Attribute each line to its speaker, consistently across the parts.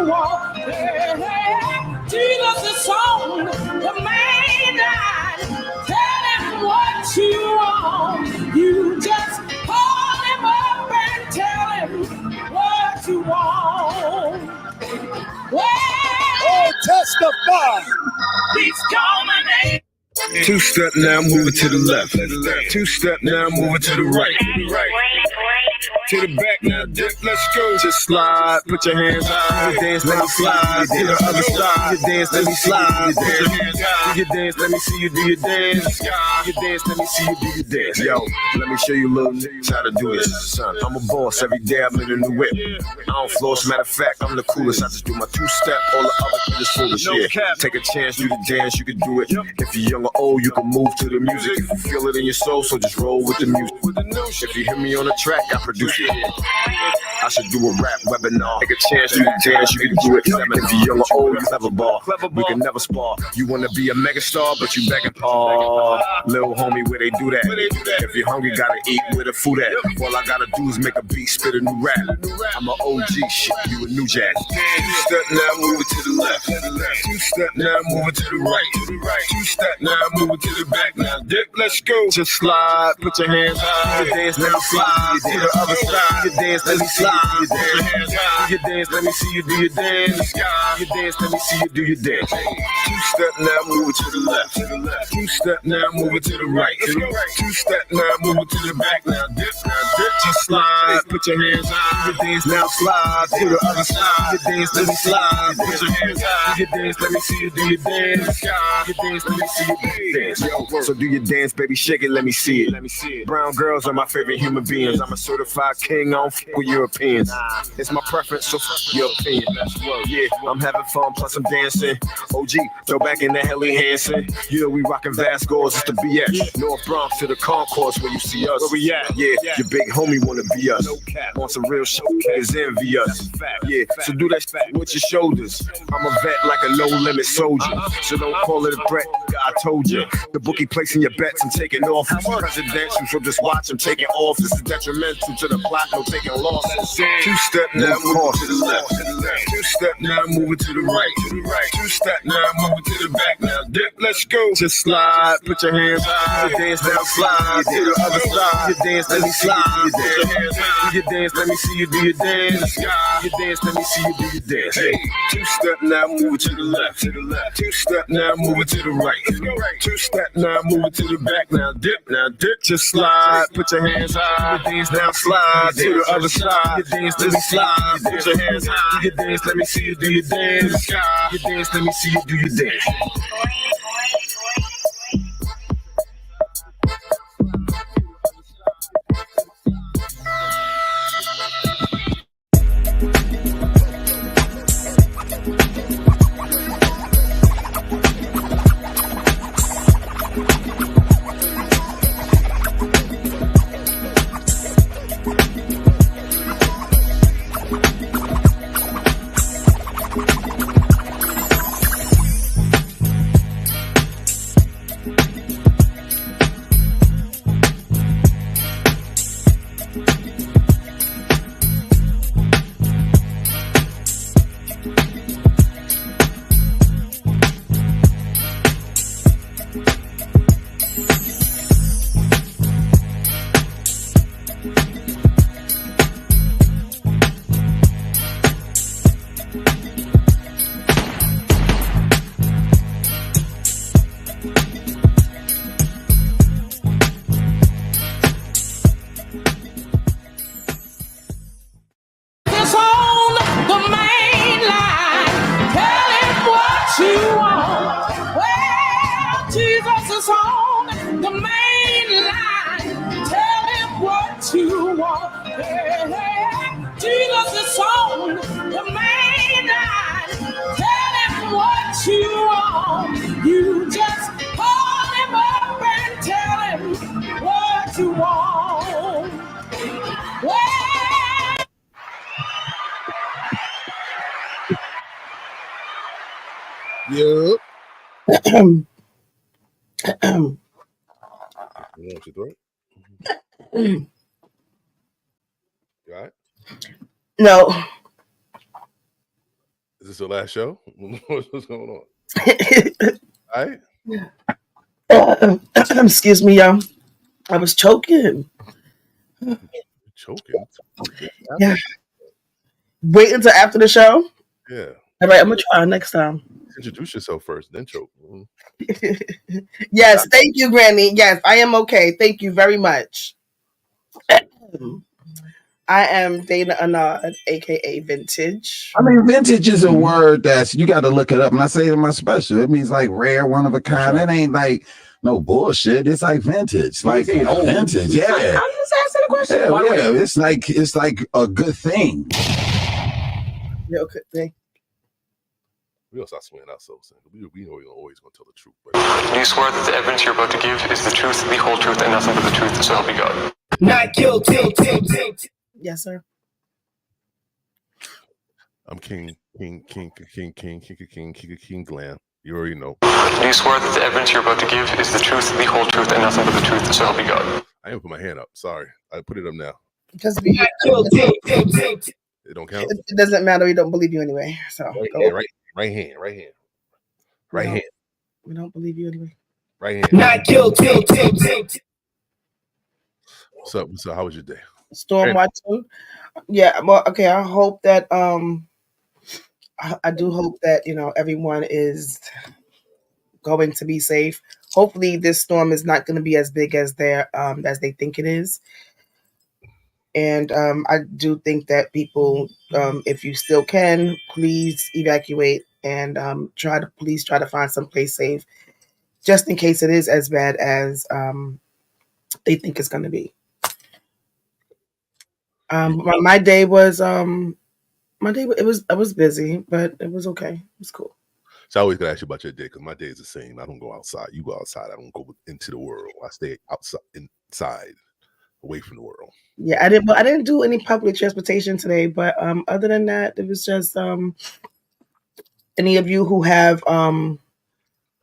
Speaker 1: want. Hey, hey, Jesus is on the main line. Tell him what you want. You just call him up and tell him what you want.
Speaker 2: Oh, testify.
Speaker 1: He's coming.
Speaker 3: Two-step now, moving to the left. Two-step now, moving to the right. To the back now, dip, let's go. Just slide, put your hands out. You dance, let me slide. To the other side. You dance, let me slide. Put your hands out. You dance, let me see you do your dance. You dance, let me see you do your dance. Yo, let me show you a little niggas how to do this. Son, I'm a boss. Every day I'm in a new whip. I don't floss. Matter of fact, I'm the coolest. I just do my two-step. All the other just foolish. Yeah, take a chance, do the dance. You can do it. If you're young or old, you can move to the music. If you feel it in your soul, so just roll with the music. If you hear me on the track, I produce it. I should do a rap webinar. Take a chance, you can dance, you can do it. If you're young or old, you clever ball. We can never spar. You wanna be a megastar, but you begging Paul. Little homie, where they do that? If you're hungry, gotta eat where the food at. All I gotta do is make a beat, spit a new rap. I'm an OG shit, you a new jack. Two-step now, moving to the left. Two-step now, moving to the right. Two-step now, moving to the back. Now dip, let's go. Just slide, put your hands out. You dance, let me slide. To the other side. You dance, let me slide. You dance, let me see you do your dance. You dance, let me see you do your dance. Two-step now, moving to the left. Two-step now, moving to the right. Two-step now, moving to the back. Now dip, just slide. Put your hands out. You dance, now slide. To the other side. You dance, let me slide. Put your hands out. You dance, let me see you do your dance. You dance, let me see you do your dance. Yo, so do your dance, baby, shake it, let me see it. Brown girls are my favorite human beings. I'm a certified king, I don't fuck with Europeans. It's my preference, so fuck your opinion. Yeah, I'm having fun, plus I'm dancing. OG, throw back in the Helly Hansen. You know we rockin' Vascos, it's the BX. North Bronx to the concourse where you see us. Where we at? Yeah, your big homie wanna be us. Want some real showcase, envy us. Yeah, so do that with your shoulders. I'm a vet like a no-limit soldier. So don't call it a threat, I told you. The bookie placing your bets and taking off. Presidential, so just watch him taking off. This is detrimental to the plot, no taking losses. Two-step now, moving to the left. Two-step now, moving to the right. Two-step now, moving to the back. Now dip, let's go. Just slide, put your hands out. You dance, now slide. To the other side. You dance, let me slide. Put your hands out. You dance, let me see you do your dance. You dance, let me see you do your dance. Hey, two-step now, moving to the left. Two-step now, moving to the right. Two-step now, moving to the back. Now dip, just slide. Put your hands out. You dance, now slide. To the other side. You dance, let me slide. Put your hands out. You dance, let me see you do your dance. You dance, let me see you do your dance.
Speaker 2: Yep.
Speaker 4: You want your throat? You all right?
Speaker 5: No.
Speaker 4: Is this the last show? What's going on? All right.
Speaker 1: Excuse me, y'all. I was choking.
Speaker 4: Choking.
Speaker 1: Yeah. Wait until after the show.
Speaker 4: Yeah.
Speaker 1: All right, I'm gonna try next time.
Speaker 4: Introduce yourself first, then choke.
Speaker 1: Yes, thank you, Granny. Yes, I am okay. Thank you very much. I am Dana Anand, aka Vintage.
Speaker 5: I mean, vintage is a word that's you got to look it up. And I say it in my special, it means like rare, one of a kind. It ain't like no bullshit. It's like vintage, like vintage. Yeah.
Speaker 1: I'm just asking a question.
Speaker 5: Yeah. It's like a good thing.
Speaker 1: Yeah, good thing.
Speaker 4: We don't start swearing ourselves. We know we're always going to tell the truth. But...
Speaker 6: Do you swear that the evidence you're about to give is the truth, the whole truth, and nothing but the truth, so help you God?
Speaker 1: Not guilty. Yes, sir.
Speaker 4: I'm King Glam. You already know.
Speaker 6: Do you swear that the evidence you're about to give is the truth, the whole truth, and nothing but the truth, so help you God?
Speaker 4: I didn't put my hand up. Sorry. I put it up now.
Speaker 1: Just
Speaker 4: It don't count?
Speaker 1: It doesn't matter. We don't believe you anyway. So
Speaker 4: right hand.
Speaker 1: We don't believe you anyway.
Speaker 4: Right hand.
Speaker 1: Not guilty.
Speaker 4: What's up? How was your day?
Speaker 1: Storm watching. Yeah, well, okay. I hope that I do hope that everyone is going to be safe. Hopefully this storm is not going to be as big as they think it is. And I do think that people, if you still can, please evacuate and try to find some place safe, just in case it is as bad as they think it's going to be. My day was it was busy, but it was okay. It was cool.
Speaker 4: So I always gotta ask you about your day because my day is the same. I don't go outside. You go outside. I don't go into the world. I stay inside, away from the world.
Speaker 1: Yeah, I didn't do any public transportation today, but other than that, it was just any of you who have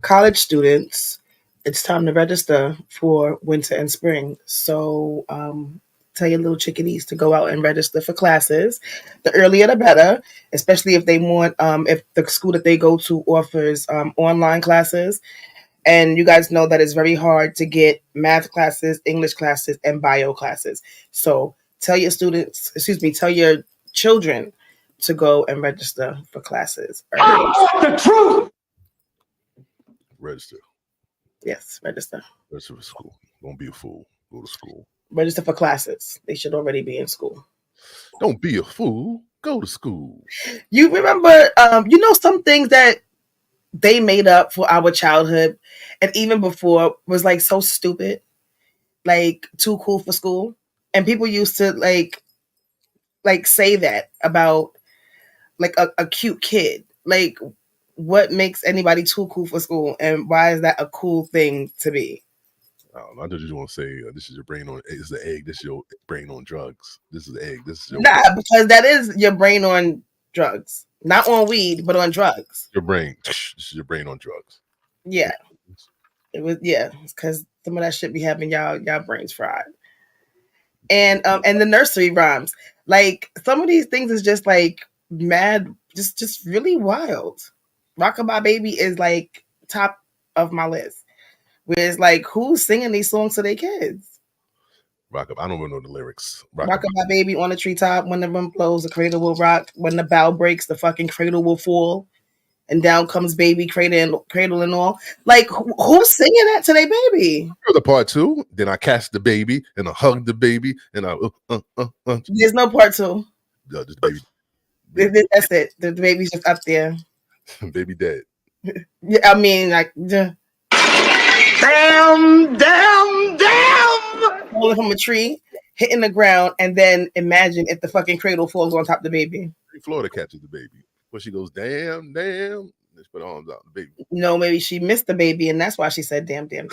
Speaker 1: college students, it's time to register for winter and spring. So tell your little chickadees to go out and register for classes. The earlier the better, especially if they want if the school that they go to offers online classes. And you guys know that it's very hard to get math classes, English classes, and bio classes. So tell your children to go and register for classes.
Speaker 6: I want the truth!
Speaker 4: Register.
Speaker 1: Yes, register.
Speaker 4: Register for school. Don't be a fool. Go to school.
Speaker 1: Register for classes. They should already be in school.
Speaker 4: Don't be a fool. Go to school.
Speaker 1: You remember, some things that they made up for our childhood and even before was like so stupid, like too cool for school. And people used to like say that about like a cute kid. Like, what makes anybody too cool for school, and why is that a cool thing to be?
Speaker 4: I just want to say this is your brain on. It's the egg. This is your brain on drugs. This is the egg. This is your
Speaker 1: because that is your brain on drugs, not on weed, but on drugs.
Speaker 4: Your brain. This is your brain on drugs.
Speaker 1: Yeah, it was. Yeah, because some of that shit be having y'all brains fried. And the nursery rhymes, like some of these things is just like mad, just really wild. Rockabye Baby is like top of my list. Where it's like, who's singing these songs to their kids?
Speaker 4: Rockabye, I don't even know the lyrics.
Speaker 1: Rockabye Baby on the treetop, when the wind blows, the cradle will rock. When the bough breaks, the fucking cradle will fall. And down comes baby, cradle and all. Like, who's singing that to their baby?
Speaker 4: The part two. Then I catch the baby and I hug the baby and I.
Speaker 1: There's no part two.
Speaker 4: No, just baby.
Speaker 1: That's it. The baby's just up there.
Speaker 4: Baby dead.
Speaker 1: Yeah, I mean, like, damn. Falling from a tree, hitting the ground, and then imagine if the fucking cradle falls on top of the baby.
Speaker 4: Florida catches the baby. But she goes, damn. Let's put her arms out. The baby.
Speaker 1: No, maybe she missed the baby, and that's why she said, damn. Damn.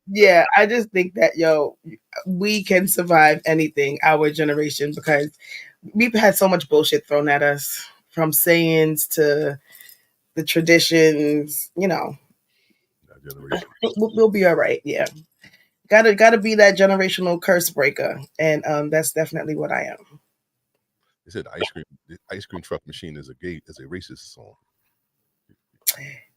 Speaker 1: Yeah, I just think that, we can survive anything, our generation, because we've had so much bullshit thrown at us, from sayings to the traditions, We'll be all right, yeah. Gotta be that generational curse breaker, and that's definitely what I am.
Speaker 4: They said the ice cream truck machine is a racist song.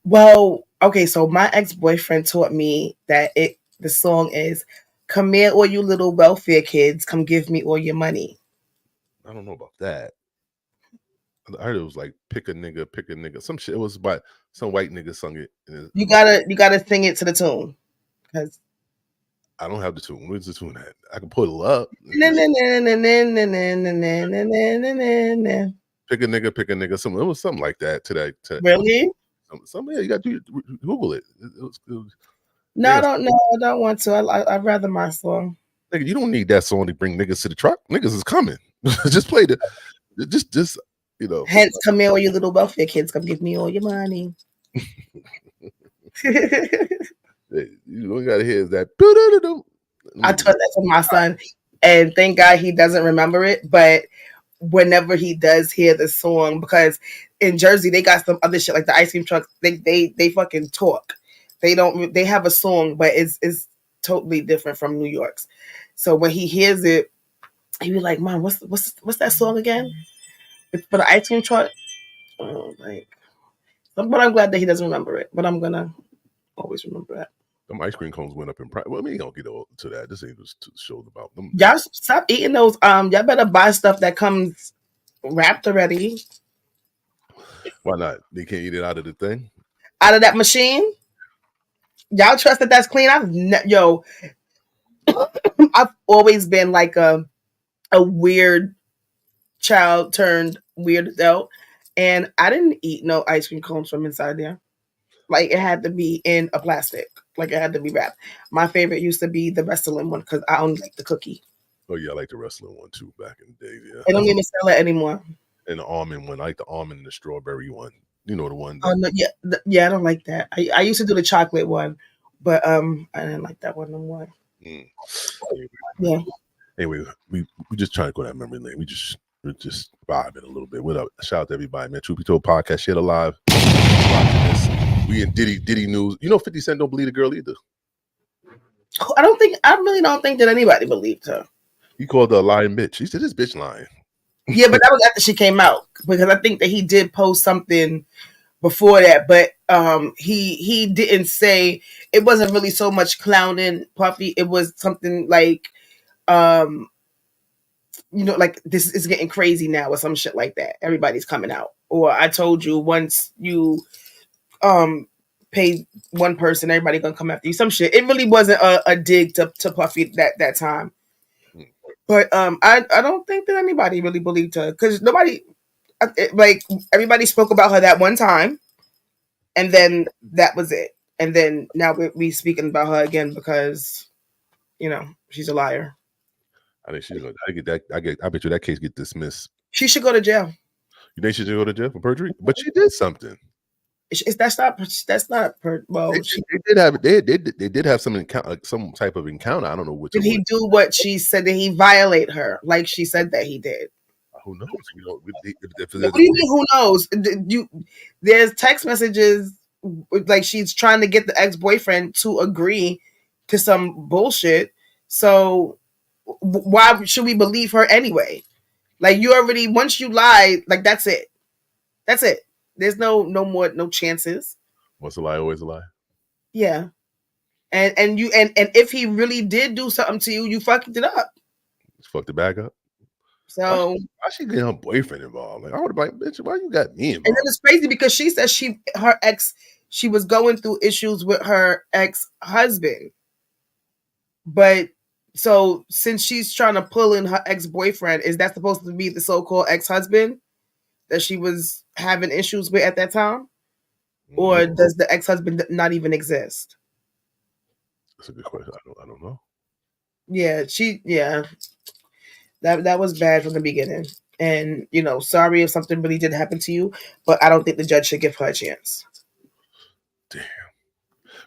Speaker 1: Well, okay, so my ex-boyfriend taught me that the song is "Come here, all you little welfare kids, come give me all your money."
Speaker 4: I don't know about that. I heard it was like pick a nigga, some shit. It was by some white nigga sung it.
Speaker 1: You gotta sing it to the tune, because
Speaker 4: I don't have the tune. Where's the tune at? I can pull it up. Pick a nigga. It was something like that.
Speaker 1: Really?
Speaker 4: Yeah, you got to Google it. It was
Speaker 1: No,
Speaker 4: yeah.
Speaker 1: I don't know. I don't want to. I'd rather my song.
Speaker 4: Nigga, you don't need that song to bring niggas to the truck. Niggas is coming. Just play just you know.
Speaker 1: Hence, come here, all you little welfare kids, come give me all your money.
Speaker 4: You only gotta hear is that.
Speaker 1: I taught that to my son, and thank God he doesn't remember it. But whenever he does hear the song, because in Jersey they got some other shit like the ice cream trucks. They fucking talk. They have a song, but it's totally different from New York's. So when he hears it, he be like, "Mom, what's that song again?" It's for the ice cream truck. Oh, but I'm glad that he doesn't remember it. But I'm gonna always remember that.
Speaker 4: Them ice cream cones went up in price. Well, we ain't gonna get to that. This ain't just showed about them.
Speaker 1: Y'all stop eating those. Y'all better buy stuff that comes wrapped already.
Speaker 4: Why not? They can't eat it out of the thing.
Speaker 1: Out of that machine. Y'all trust that that's clean? I've always been like a weird child turned weird adult, and I didn't eat no ice cream cones from inside there. Like it had to be in a plastic. Like it had to be wrapped. My favorite used to be the wrestling one because I only like the cookie.
Speaker 4: Oh yeah, I like the wrestling one too back in the day. Yeah,
Speaker 1: They don't even sell it anymore.
Speaker 4: And the almond one, I like the almond and the strawberry one. You know the one.
Speaker 1: Oh no, yeah, I don't like that. I used to do the chocolate one, but I didn't like that one no more. Yeah.
Speaker 4: Anyway, we just trying to go that memory lane. We're just vibing a little bit. What up? Shout out to everybody, man. Truth Be Told podcast, shit alive. We in Diddy news. You know, 50 Cent don't believe the girl either.
Speaker 1: I really don't think that anybody believed her.
Speaker 4: He called her a lying bitch. He said this bitch lying.
Speaker 1: Yeah, but that was after she came out, because I think that he did post something before that, but he didn't say. It wasn't really so much clowning Puffy. It was something like like this is getting crazy now or some shit like that. Everybody's coming out. Or I told you, once you pay one person, everybody gonna come after you. Some shit. It really wasn't a dig to Puffy that time. But I don't think that anybody really believed her, because everybody spoke about her that one time, and then that was it. And then now we speaking about her again because she's a liar.
Speaker 4: I think she's gonna. I bet you that case get dismissed.
Speaker 1: She should go to jail.
Speaker 4: You think she should go to jail for perjury? But she did something.
Speaker 1: That's not. Well,
Speaker 4: they did have some type of encounter. I don't know what.
Speaker 1: Did he do what she said? Did he violate her like she said that he did?
Speaker 4: Who knows?
Speaker 1: What do you mean? Who knows? There's text messages like she's trying to get the ex-boyfriend to agree to some bullshit. So why should we believe her anyway? Like, you already, once you lie, like that's it. That's it. There's no more, no chances.
Speaker 4: Once a lie, always a lie.
Speaker 1: Yeah. And if he really did do something to you, you fucked it up.
Speaker 4: Just fucked it back up.
Speaker 1: So
Speaker 4: why she get her boyfriend involved? Like, I would have been like, bitch, why you got me involved?
Speaker 1: And then it's crazy because she said she was going through issues with her ex-husband. But so since she's trying to pull in her ex-boyfriend, is that supposed to be the so-called ex-husband that she was having issues with at that time? Or does the ex-husband not even exist?
Speaker 4: That's a good question. I don't know.
Speaker 1: Yeah, that was bad from the beginning. And, sorry if something really did happen to you, but I don't think the judge should give her a chance.
Speaker 4: Damn.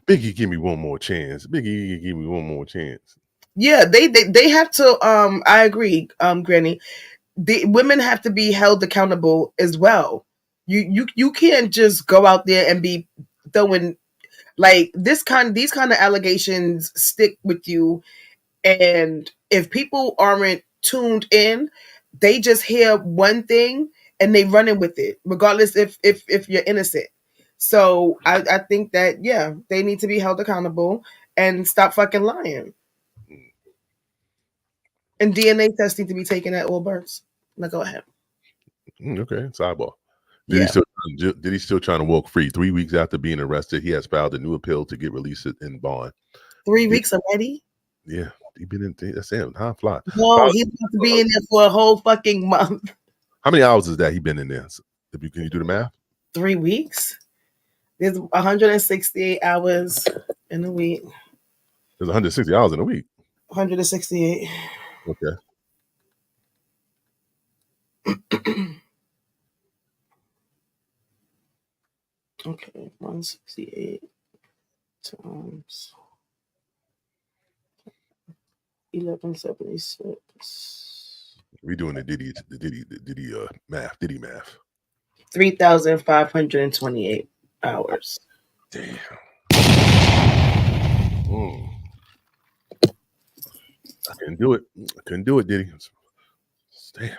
Speaker 4: Biggie, give me one more chance. Biggie, give me one more chance.
Speaker 1: Yeah, they have to, I agree, Granny. The women have to be held accountable as well. You can't just go out there and be throwing. Like these kind of allegations stick with you, and if people aren't tuned in, they just hear one thing and they running with it, regardless if you're innocent. So I think that they need to be held accountable and stop fucking lying. And DNA tests need to be taken at all births. Now go ahead.
Speaker 4: Okay, sidebar.
Speaker 1: Yeah.
Speaker 4: Diddy still trying to walk free? 3 weeks after being arrested, he has filed a new appeal to get released in bond.
Speaker 1: 3 weeks already?
Speaker 4: Yeah, he been in. That's him. How fly?
Speaker 1: No, he's about to be in there for a whole fucking month.
Speaker 4: How many hours is that he been in there? Can you do the math?
Speaker 1: 3 weeks. There's 168 hours in a week.
Speaker 4: There's 160 hours in a week.
Speaker 1: 168.
Speaker 4: Okay.
Speaker 1: Okay, 168 times 1176.
Speaker 4: We doing the Diddy math. Diddy math.
Speaker 1: 3,528 hours.
Speaker 4: Damn. I couldn't do it, Diddy. Damn.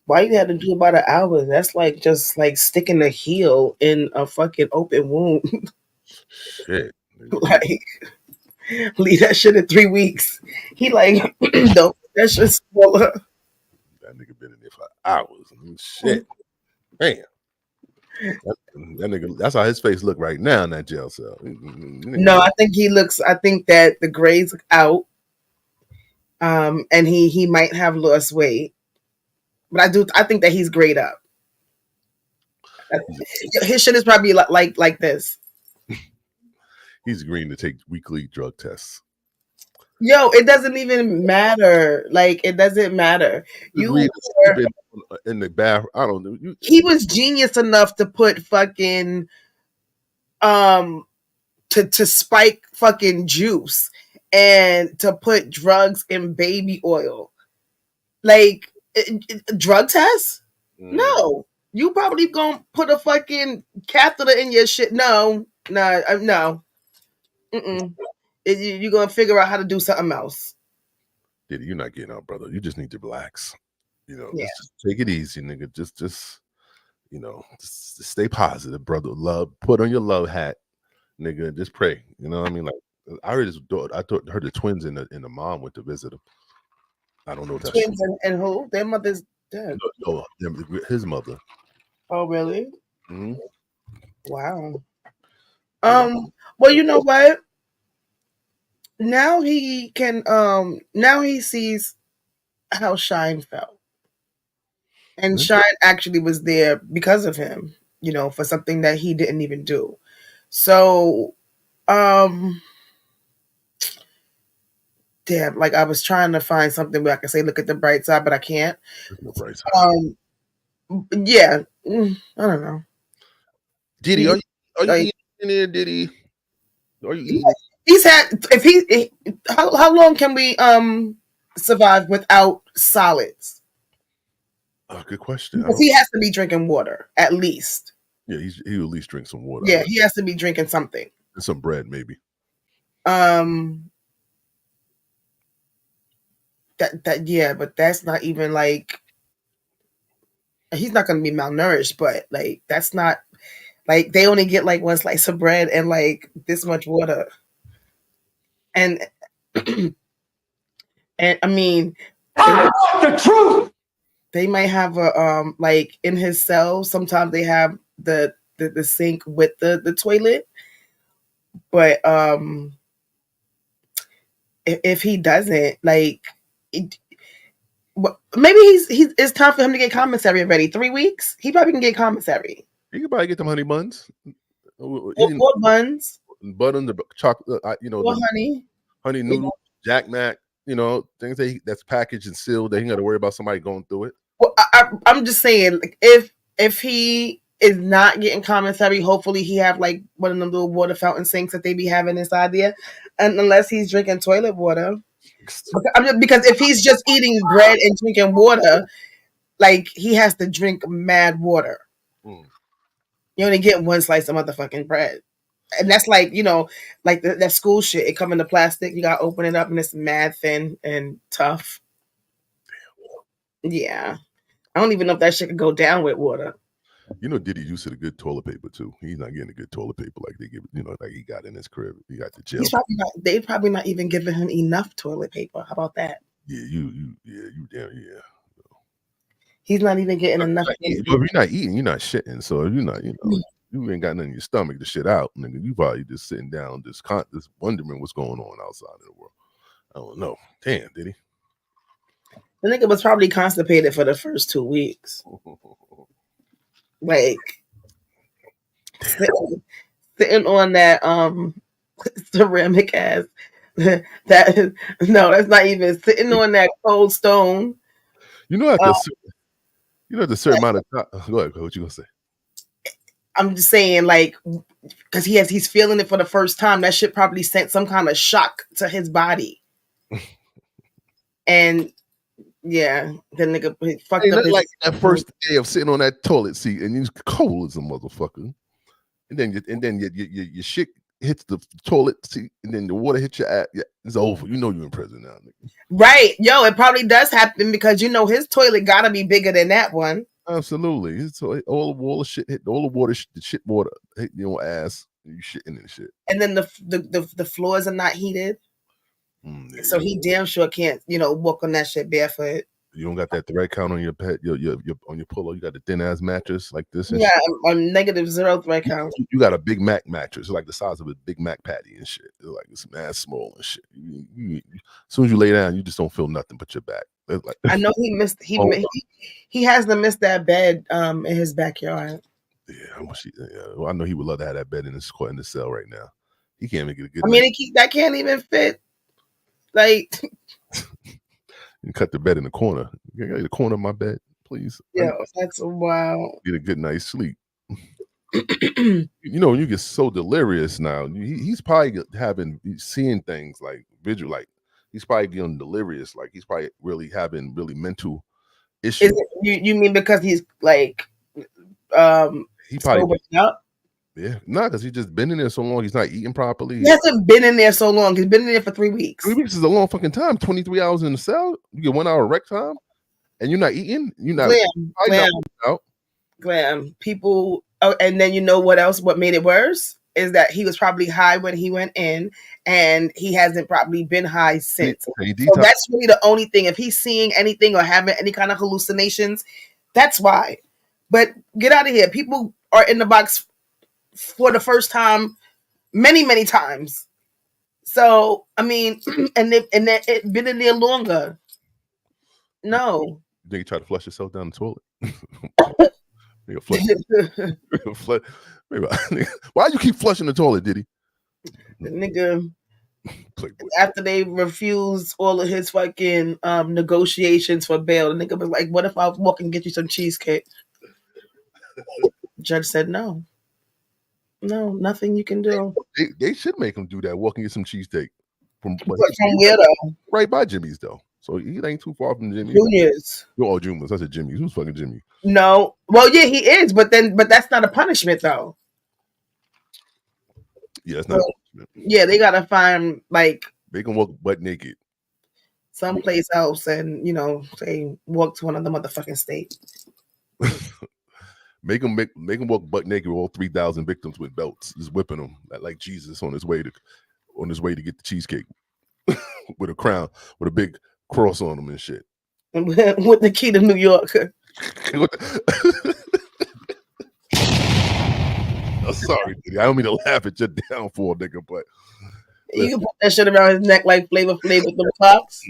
Speaker 1: Why you had to do about an hour? That's like just like sticking a heel in a fucking open wound.
Speaker 4: Shit.
Speaker 1: Like, leave that shit in 3 weeks. He like, don't that shit smaller.
Speaker 4: That nigga been in there for hours. Shit. Man. That nigga, that's how his face look right now in that jail cell.
Speaker 1: No, I think that the grades out. And he might have lost weight. But I think that he's grayed up. His shit is probably like this.
Speaker 4: He's agreeing to take weekly drug tests.
Speaker 1: Yo, it doesn't even matter. Like, it doesn't matter. You
Speaker 4: in the bathroom. I don't know.
Speaker 1: He was genius enough to put fucking to spike fucking juice and to put drugs in baby oil. Like, drug tests? No. You probably gonna put a fucking catheter in your shit. No. Mm-mm. You're gonna figure out how to do something else.
Speaker 4: Diddy, you're not getting out, brother. You just need to relax.
Speaker 1: Just
Speaker 4: take it easy, nigga. Just stay positive, brother. Love, put on your love hat, nigga. Just pray. You know what I mean? Like, I heard heard the twins and the mom went to visit him. I don't know what that's
Speaker 1: twins and who? Their mother's dead.
Speaker 4: No, his mother.
Speaker 1: Oh, really?
Speaker 4: Mm-hmm.
Speaker 1: Wow. Well, you know what? Now he can. Now he sees how Shine felt, and Shine actually was there because of him. For something that he didn't even do. So, damn, like I was trying to find something where I could say, look at the bright side, but I can't.
Speaker 4: No bright side.
Speaker 1: Yeah, I don't know.
Speaker 4: Diddy, are you eating in there, Diddy? Are you eating?
Speaker 1: He's had, how long can we survive without solids?
Speaker 4: Good question.
Speaker 1: Because he has to be drinking water, at least.
Speaker 4: Yeah, he'll at least drink some water.
Speaker 1: Yeah, he has to be drinking something.
Speaker 4: And some bread, maybe.
Speaker 1: But that's not even like, he's not going to be malnourished, but like, that's not, like, they only get like one slice of bread and like this much water. And, and I mean,
Speaker 7: the truth.
Speaker 1: They might have a, like in his cell, sometimes they have the sink with the toilet. But if he doesn't, like, maybe it's time for him to get commissary already. 3 weeks, he probably can get commissary.
Speaker 4: He could probably get them honey buns,
Speaker 1: or buns,
Speaker 4: butter, the chocolate,
Speaker 1: or
Speaker 4: honey noodles, Jack Mac, things that's packaged and sealed. They ain't got to worry about somebody going through it.
Speaker 1: Well, I'm just saying, like, if he is not getting commissary, hopefully he have like one of them little water fountain sinks that they be having inside there, and unless he's drinking toilet water. Because if he's just eating bread and drinking water, like, he has to drink mad water. You only get one slice of motherfucking bread. And that's like, like that school shit. It come in the plastic. You gotta open it up, and it's mad thin and tough. Yeah, I don't even know if that shit could go down with water.
Speaker 4: Diddy used to the good toilet paper too. He's not getting a good toilet paper like they give. Like he got in his crib. He got the gel.
Speaker 1: They probably not even giving him enough toilet paper. How about that?
Speaker 4: Yeah, you damn yeah.
Speaker 1: He's not even getting enough.
Speaker 4: If you're not eating, you're not shitting. So if you're not, you ain't got nothing in your stomach to shit out, nigga. You probably just sitting down, just wondering what's going on outside of the world. I don't know. Damn, Diddy.
Speaker 1: The nigga was probably constipated for the first 2 weeks. Like sitting on that ceramic ass. That's not even sitting on that cold stone.
Speaker 4: At the certain amount of time. Go ahead. What you gonna say?
Speaker 1: I'm just saying, like, because he's feeling it for the first time. That shit probably sent some kind of shock to his body. And yeah, the nigga fucked up.
Speaker 4: Like that first day of sitting on that toilet seat and you're cold as a motherfucker, and then your shit hits the toilet seat, and then the water hits your ass. Yeah, it's over. You're in prison now, nigga.
Speaker 1: Right, yo, it probably does happen because his toilet gotta be bigger than that one.
Speaker 4: Absolutely. So all the shit hit all the water, the shit water hit your ass. You shitting and shit. And
Speaker 1: then the floors are not heated. So he damn sure can't, walk on that shit barefoot.
Speaker 4: You don't got that thread count on your pet, your on your pillow. You got the thin ass mattress like this.
Speaker 1: Yeah, on -0 thread count.
Speaker 4: You got a Big Mac mattress, like the size of a Big Mac patty and shit. It's like it's mad small and shit. As soon as you lay down, you just don't feel nothing but your back. Like,
Speaker 1: I know he hasn't missed that bed in his backyard.
Speaker 4: Yeah, I know he would love to have that bed in his cell right now. He can't make it a good.
Speaker 1: That can't even fit. Like,
Speaker 4: you cut the bed in the corner. You got the corner of my bed, please.
Speaker 1: Yeah, that's wild.
Speaker 4: Get a good night's sleep. You get so delirious now. He's probably seeing things like visual, like he's probably getting delirious. Like he's probably really having mental issues.
Speaker 1: You mean because he's like,
Speaker 4: he probably
Speaker 1: up?
Speaker 4: Yeah, because he's just been in there so long. He's not eating properly.
Speaker 1: He hasn't been in there so long. He's been in there for 3 weeks.
Speaker 4: 3 weeks is a long fucking time. 23 hours in the cell. You get 1 hour rec time, and you're not eating. You're not
Speaker 1: out. Glam. People. Oh, and then what else? What made it worse is that he was probably high when he went in, and he hasn't probably been high since. So that's really the only thing. If he's seeing anything or having any kind of hallucinations, that's why. But get out of here. People are in the box for the first time many, many times. So, and they've been in there longer. No.
Speaker 4: You think you try to flush yourself down the toilet? Why you keep flushing the toilet, Diddy?
Speaker 1: The nigga, after they refused all of his fucking negotiations for bail, the nigga was like, what if I walk and get you some cheesecake? Judge said no. No, nothing you can do.
Speaker 4: They should make him do that. Walk and get some cheesesteak from
Speaker 1: where though?
Speaker 4: Right by Jimmy's though. So he ain't too far from Jimmy's.
Speaker 1: Junior's.
Speaker 4: Oh, Junior's. I said Jimmy's. Who's fucking Jimmy?
Speaker 1: No. Well, yeah, he is, but that's not a punishment though.
Speaker 4: Yeah, it's not.
Speaker 1: Yeah, they gotta find like
Speaker 4: they can walk butt naked
Speaker 1: someplace else, and say walk to one of the motherfucking states.
Speaker 4: Make him walk butt naked with all 3,000 victims with belts, just whipping them like Jesus on his way to get the cheesecake with a crown, with a big cross on him and shit.
Speaker 1: With the key to New York.
Speaker 4: I'm sorry, Diddy. I don't mean to laugh at your downfall, nigga, but
Speaker 1: you can put that shit around his neck like Flavor Flav with the pops.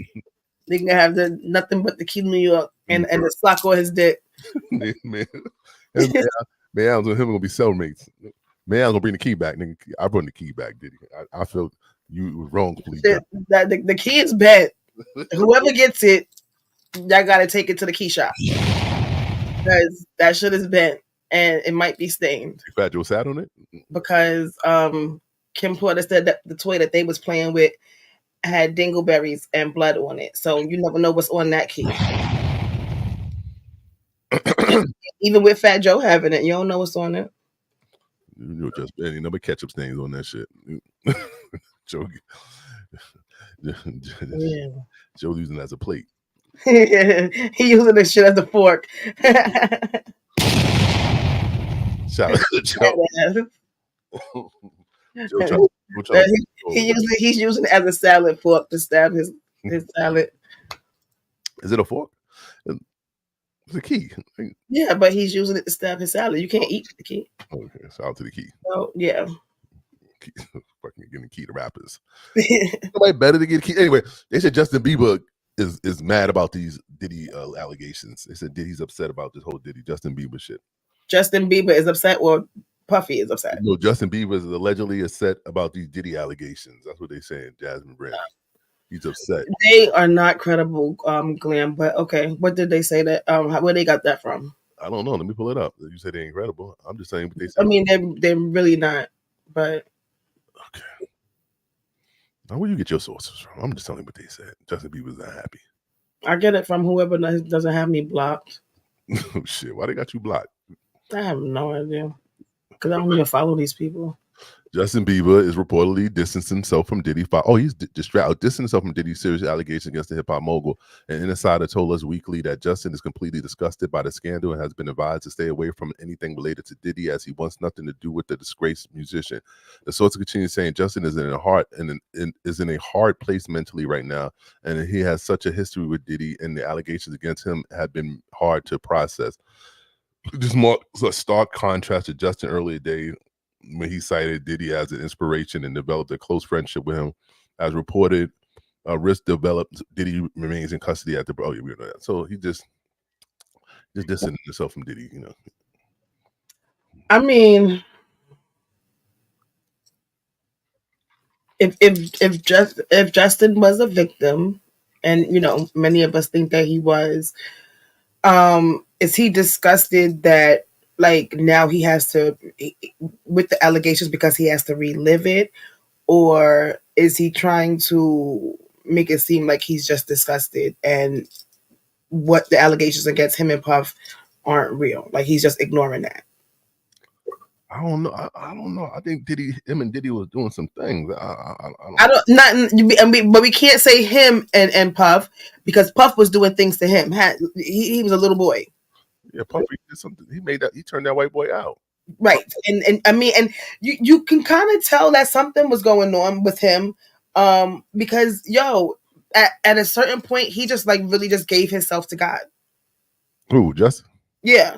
Speaker 1: They can have nothing but the key to New York and the sock on his dick.
Speaker 4: Man, him gonna be cellmates. Man, I'm gonna bring the key back, nigga. I bring the key back, Diddy. I feel you were wrong, please.
Speaker 1: The key is bent. Whoever gets it, y'all gotta take it to the key shop. Because that shit is bent and it might be stained.
Speaker 4: Fat Joe sat on it?
Speaker 1: Because Kim Porter said that the toy that they was playing with had dingleberries and blood on it. So you never know what's on that key. Even with Fat Joe having it, you don't know what's on it.
Speaker 4: know, just ain't no ketchup stains on that shit. Joe, Joe using it as a plate.
Speaker 1: He using this shit as a fork.
Speaker 4: Shout out to Joe.
Speaker 1: He's using it as a salad fork to stab his salad.
Speaker 4: Is it a fork? It's a key.
Speaker 1: Yeah, but he's using it to stab his salad. You can't eat the key.
Speaker 4: Okay, shout out to the key.
Speaker 1: Oh yeah.
Speaker 4: Fucking getting the key to rappers. Nobody better to get a key. Anyway, they said Justin Bieber is mad about these Diddy allegations. They said Diddy's upset about this whole Justin Bieber shit.
Speaker 1: Justin Bieber is upset, or Puffy is upset.
Speaker 4: No, Justin Bieber is allegedly upset about these Diddy allegations. That's what they're saying. Jasmine Brand. He's upset.
Speaker 1: They are not credible, Glam. But okay, what did they say that? Where they got that from?
Speaker 4: I don't know. Let me pull it up. You said they're incredible. I'm just saying what they said.
Speaker 1: I mean, they're really not. But
Speaker 4: okay. Now, where you get your sources from? I'm just telling you what they said. Justin Bieber's not happy.
Speaker 1: I get it from whoever doesn't have me blocked.
Speaker 4: Oh shit! Why they got you blocked?
Speaker 1: I have no idea. Because I don't even follow these people.
Speaker 4: Justin Bieber is reportedly distancing himself from Diddy. He's distancing himself from Diddy's serious allegations against the hip hop mogul. An insider told us weekly that Justin is completely disgusted by the scandal and has been advised to stay away from anything related to Diddy, as he wants nothing to do with the disgraced musician. The source continues saying Justin is in a hard place mentally right now, and he has such a history with Diddy, and the allegations against him have been hard to process. This marks a stark contrast to Justin earlier days, when he cited Diddy as an inspiration and developed a close friendship with him. As reported, risk developed. Diddy remains in custody at the. Oh yeah, we know that. So he just distancing himself from Diddy. You know.
Speaker 1: I mean, if Justin was a victim, and you know, many of us think that he was, is he disgusted that like now he has to with the allegations because he has to relive it, or is he trying to make it seem like he's just disgusted and what the allegations against him and Puff aren't real, like he's just ignoring that?
Speaker 4: I don't know. I don't know. I think him and Diddy was doing some things.
Speaker 1: But we can't say him and Puff, because Puff was doing things to him. He was a little boy.
Speaker 4: Yeah, Puff did something. He turned that white boy out.
Speaker 1: Right. And I mean, and you can kind of tell that something was going on with him. Because at a certain point he just like really just gave himself to God.
Speaker 4: Who, Justin?
Speaker 1: Yeah.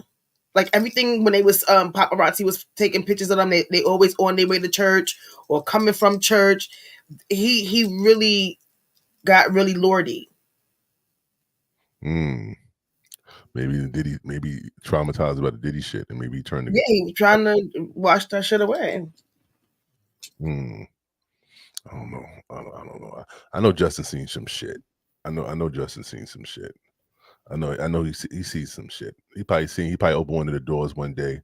Speaker 1: Like everything when they was paparazzi was taking pictures of them, they always on their way to church or coming from church. He really got really lordy.
Speaker 4: Maybe traumatized about the Diddy shit, and maybe he turned to
Speaker 1: he was trying to wash that shit away.
Speaker 4: I don't know. I know Justin seen some shit. I know Justin seen some shit. I know he sees some shit. He probably opened one of the doors one day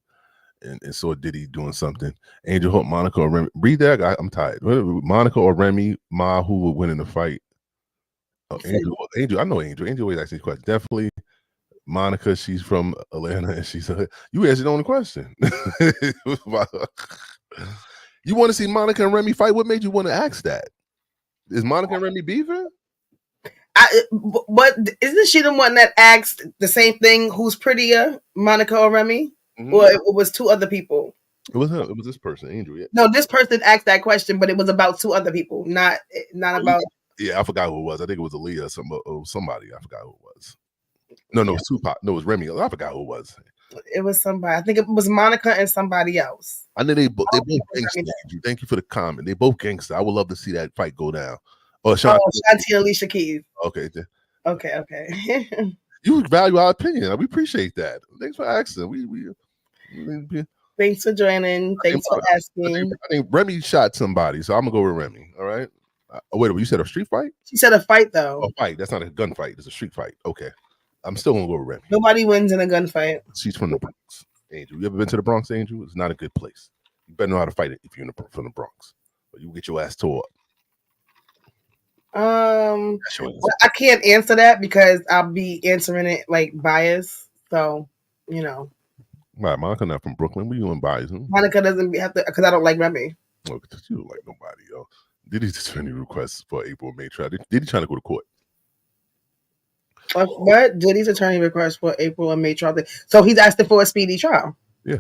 Speaker 4: and saw Diddy doing something. Angel Hope, Monica, or Remy. Read that guy. I'm tired. Monica or Remy Ma, who would win in the fight? Angel. I know Angel. Angel always asks these questions. Definitely Monica. She's from Atlanta, and she's you answered the only question. You want to see Monica and Remy fight? What made you want to ask that? Is Monica and Remy beefing?
Speaker 1: But isn't she the one that asked the same thing? Who's prettier, Monica or Remy? Mm-hmm. Or it was two other people?
Speaker 4: It was him. It was this person, Angel. Yeah.
Speaker 1: No, this person asked that question, but it was about two other people, not about.
Speaker 4: Yeah, I forgot who it was. I think it was Aaliyah or somebody. I forgot who it was. No, it was Tupac. No, it was Remy. I forgot who it was.
Speaker 1: It was somebody. I think it was Monica and somebody else.
Speaker 4: I know they both gangster. Thank you for the comment. They both gangster. I would love to see that fight go down.
Speaker 1: Shanti and Alicia Keys.
Speaker 4: Okay.
Speaker 1: Okay.
Speaker 4: You value our opinion. We appreciate that. Thanks for asking.
Speaker 1: Thanks for joining. Thanks for asking.
Speaker 4: I think Remy shot somebody, so I'm gonna go with Remy. All right. Wait, you said a street fight?
Speaker 1: She said a fight though.
Speaker 4: A fight. That's not a gunfight. It's a street fight. Okay. I'm still gonna go with Remy.
Speaker 1: Nobody wins in a gunfight.
Speaker 4: She's from the Bronx. Angel, you ever been to the Bronx, Angel? It's not a good place. You better know how to fight it if you're from the Bronx, but you get your ass tore up.
Speaker 1: I can't answer that because I'll be answering it like biased. So, you know.
Speaker 4: Right, Monica not from Brooklyn. We doing buys.
Speaker 1: Monica doesn't have to because I don't like Remy.
Speaker 4: Look, you don't like nobody, yo. Diddy's attorney requests for April May trial. Diddy trying to go to court.
Speaker 1: What? Diddy's attorney request for April and May trial. So he's asking for a speedy trial.
Speaker 4: Yeah.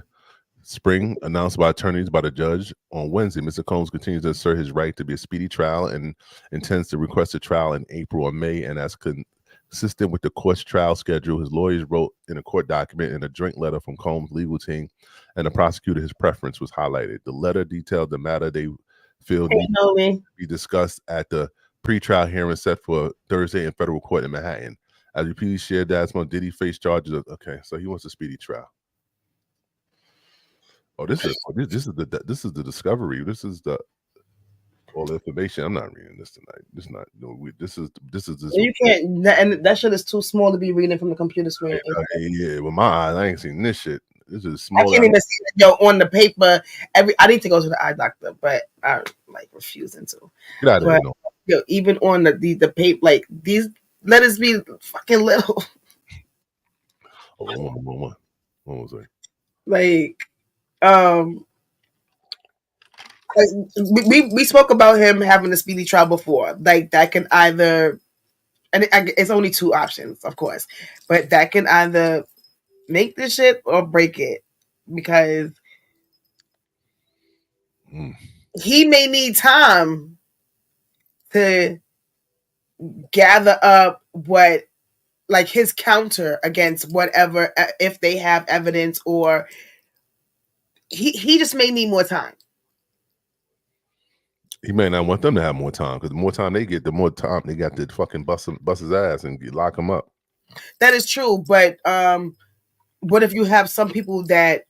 Speaker 4: Spring announced by attorneys by the judge on Wednesday. Mr. Combs continues to assert his right to be a speedy trial and intends to request a trial in April or May. And as consistent with the court's trial schedule, his lawyers wrote in a court document in a joint letter from Combs' legal team and the prosecutor his preference was highlighted. The letter detailed the matter they feel needs to be discussed at the pretrial hearing set for Thursday in federal court in Manhattan. As repeatedly shared last month, Diddy faced charges of so he wants a speedy trial. Oh, this is the discovery. This is the all the information. I'm not reading this tonight. This is.
Speaker 1: You can't, and that shit is too small to be reading from the computer screen.
Speaker 4: Yeah, with my eyes, I ain't seen this shit. This is small.
Speaker 1: I can't even see it, on the paper. I need to go to the eye doctor, but I'm like refusing to.
Speaker 4: Get out of here,
Speaker 1: even on the paper, like these letters be fucking little.
Speaker 4: Oh, what was it?
Speaker 1: Like, we spoke about him having a speedy trial before. Like that can either, and it's only two options, of course, but that can either make this shit or break it, because he may need time to gather up what, like, his counter against whatever, if they have evidence, or he just may need more time.
Speaker 4: He may not want them to have more time, because the more time they get, the more time they got to fucking bust his ass and lock him up.
Speaker 1: That is true, but what if you have some people that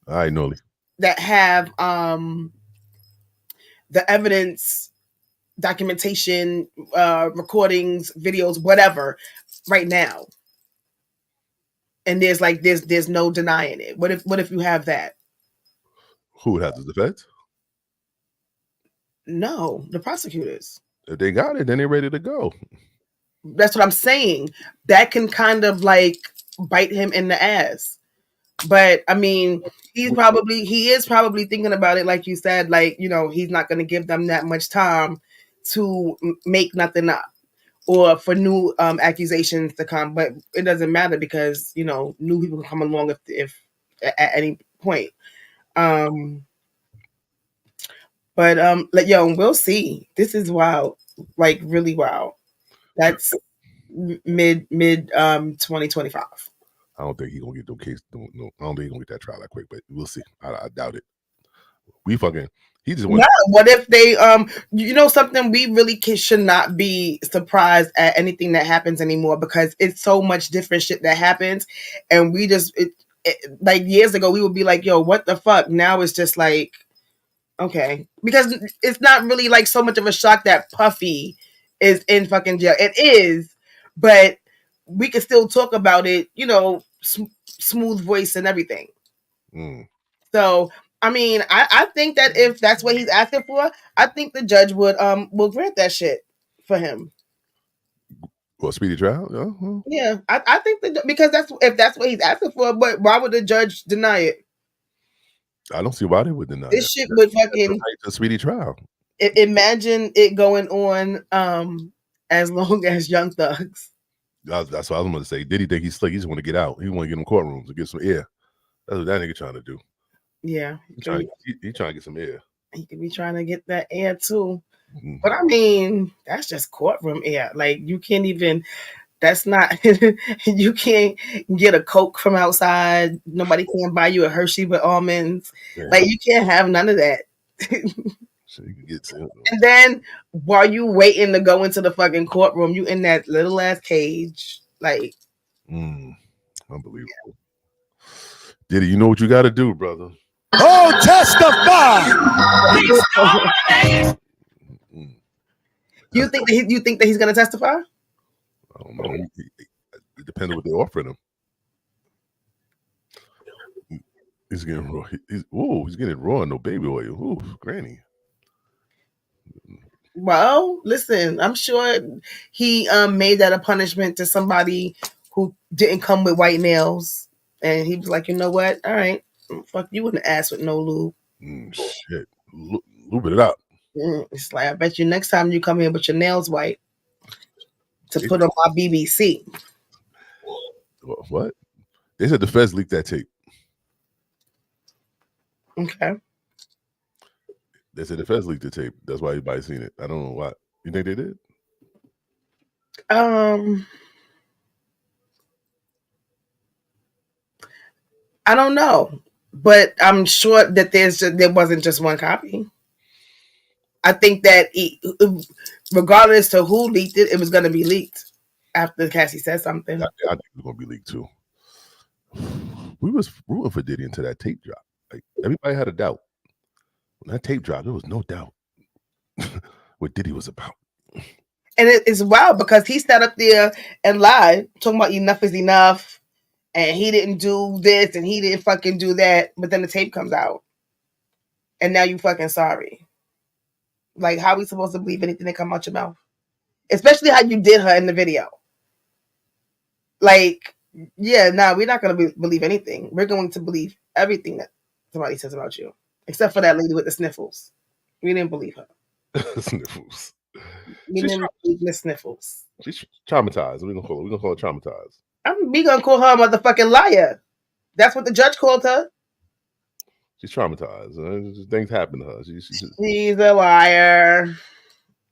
Speaker 1: that have the evidence, documentation, recordings, videos, whatever, right now, and there's no denying it. What if you have that?
Speaker 4: Who has the defense?
Speaker 1: No, the prosecutors.
Speaker 4: If they got it, then they're ready to go.
Speaker 1: That's what I'm saying. That can kind of like bite him in the ass. But I mean, he is probably thinking about it, like you said, like, he's not going to give them that much time to make nothing up or for new accusations to come. But it doesn't matter, because new people can come along if at any point. But we'll see. This is wild, like really wild. That's mid 2025.
Speaker 4: I don't think he's gonna get no case. No, I don't think he's gonna get that trial that quick, but we'll see. I doubt it. He just went.
Speaker 1: No, what if they something, we really should not be surprised at anything that happens anymore, because it's so much different shit that happens, and we just like years ago we would be like, yo, what the fuck? Now it's just like, okay, because it's not really like so much of a shock that Puffy is in fucking jail. It is, but we can still talk about it, smooth voice and everything. So, I mean, I think that if that's what he's asking for, I think the judge will grant that shit for him.
Speaker 4: Well, speedy trial?
Speaker 1: Yeah, I think because if that's what he's asking for, but why would the judge deny it?
Speaker 4: I don't see why they would deny
Speaker 1: this shit would fucking
Speaker 4: a speedy trial.
Speaker 1: Imagine it going on as long as Young Thugs.
Speaker 4: That's what I was going to say. Diddy think he's slick. He just want to get out. He want to get in courtrooms to get some air. That's what that nigga trying to do. Yeah, he trying to get some air.
Speaker 1: He could be trying to get that air too. But I mean, that's just courtroom air. Like, you can't even. That's not. You can't get a Coke from outside. Nobody can buy you a Hershey with almonds. Yeah. Like, you can't have none of that.
Speaker 4: So you can get some.
Speaker 1: And then while you waiting to go into the fucking courtroom, you in that little ass cage. Like,
Speaker 4: unbelievable. Diddy, you know what you got to do, brother.
Speaker 2: Oh, testify!
Speaker 1: You think that he's gonna testify?
Speaker 4: I don't know. It depends on what they're offering him. He's getting raw. He's getting raw. No baby oil. Ooh, granny.
Speaker 1: Well, listen. I'm sure he made that a punishment to somebody who didn't come with white nails And he was like, you know what? All right, fuck you in the ass with no lube.
Speaker 4: Shit, lube it up.
Speaker 1: It's like, I bet you next time you come here with your nails white to put on my BBC.
Speaker 4: What? They said the feds leaked that tape.
Speaker 1: Okay.
Speaker 4: They said the feds leaked the tape. That's why everybody's seen it. I don't know why. You think they did?
Speaker 1: I don't know, but I'm sure that there wasn't just one copy. I think that regardless to who leaked it, it was going to be leaked after Cassie said something.
Speaker 4: I think it was going to be leaked too. We was rooting for Diddy until that tape dropped. Like everybody had a doubt. When that tape dropped, there was no doubt what Diddy was about.
Speaker 1: And it's wild because he sat up there and lied, talking about enough is enough, and he didn't do this and he didn't fucking do that. But then the tape comes out, and now you fucking sorry. Like, how are we supposed to believe anything that come out your mouth? Especially how you did her in the video. Like, yeah, we're not going to believe anything. We're going to believe everything that somebody says about you, except for that lady with the sniffles. We didn't believe her.
Speaker 4: Sniffles.
Speaker 1: We didn't believe the sniffles.
Speaker 4: She's traumatized. We're gonna call her traumatized.
Speaker 1: We gonna call her a motherfucking liar. That's what the judge called her.
Speaker 4: She's traumatized. Things happen to her.
Speaker 1: She's a liar.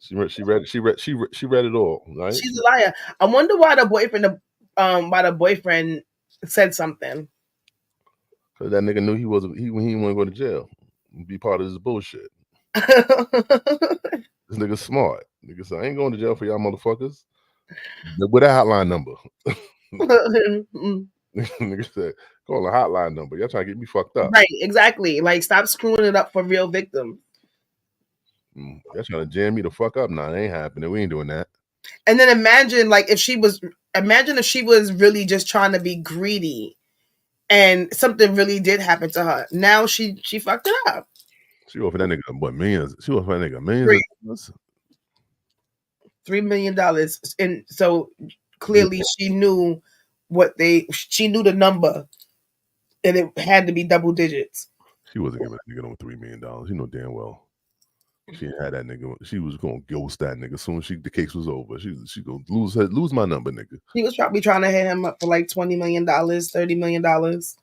Speaker 4: She read it all, right?
Speaker 1: She's a liar. I wonder why the boyfriend said something.
Speaker 4: Because that nigga knew he didn't want to go to jail and be part of this bullshit. This nigga's smart. Nigga said, I ain't going to jail for y'all motherfuckers. With that hotline number. Nigga said, call a hotline number. Y'all trying to get me fucked up.
Speaker 1: Right, exactly. Like, stop screwing it up for real victims.
Speaker 4: Y'all trying to jam me the fuck up. Nah, it ain't happening. We ain't doing that.
Speaker 1: And then imagine if she was really just trying to be greedy and something really did happen to her. Now she fucked it up.
Speaker 4: She offered that nigga what millions? She offered that nigga millions.
Speaker 1: $3 million. And so clearly she knew she knew the number and it had to be double digits.
Speaker 4: She wasn't giving that nigga no $3 million. You know damn well. She had that nigga. She was gonna ghost that nigga as soon as the case was over. She gonna lose my number, nigga.
Speaker 1: He was probably trying to hit him up for like $20 million, $30 million. That's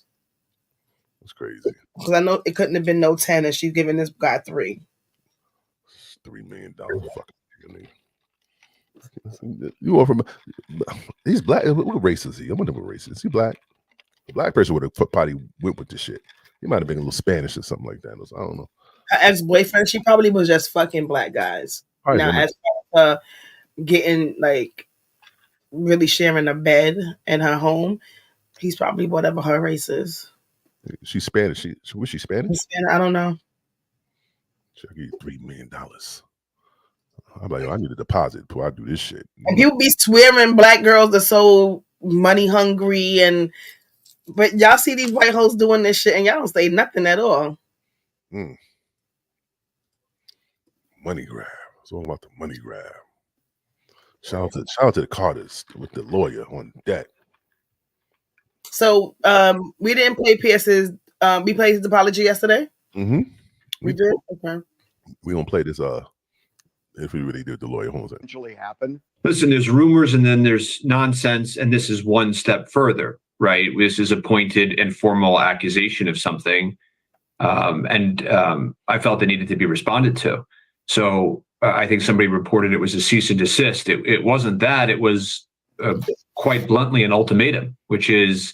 Speaker 4: crazy.
Speaker 1: Because I know it couldn't have been no 10 and she's giving this guy $3.
Speaker 4: $3 million fucking nigga. You offer him. He's black. What race is he? I wonder what race is he. Black? A black person would have probably went with this shit. He might have been a little Spanish or something like that. I don't know.
Speaker 1: Her ex-boyfriend, she probably was just fucking black guys. Now, as far as getting like really sharing a bed in her home, he's probably whatever her race is.
Speaker 4: She's Spanish. Was she Spanish?
Speaker 1: I don't know.
Speaker 4: She'll give you $3 million. I'm like, I need a deposit before I do this shit.
Speaker 1: And people be swearing black girls are so money hungry, but y'all see these white hoes doing this shit and y'all don't say nothing at all.
Speaker 4: Money grab. It's all about the money grab. Shout out to the Carters with the lawyer on deck.
Speaker 1: So we didn't play Pierce's. We played his apology yesterday.
Speaker 4: Mm-hmm.
Speaker 1: We did. Okay.
Speaker 4: We gonna play this. If we really did the lawyer homes
Speaker 8: actually happen.
Speaker 7: Listen, there's rumors and then there's nonsense, and this is one step further, right? This is a pointed and formal accusation of something, and I felt it needed to be responded to. So I think somebody reported it was a cease and desist. It wasn't that. It was quite bluntly an ultimatum, which is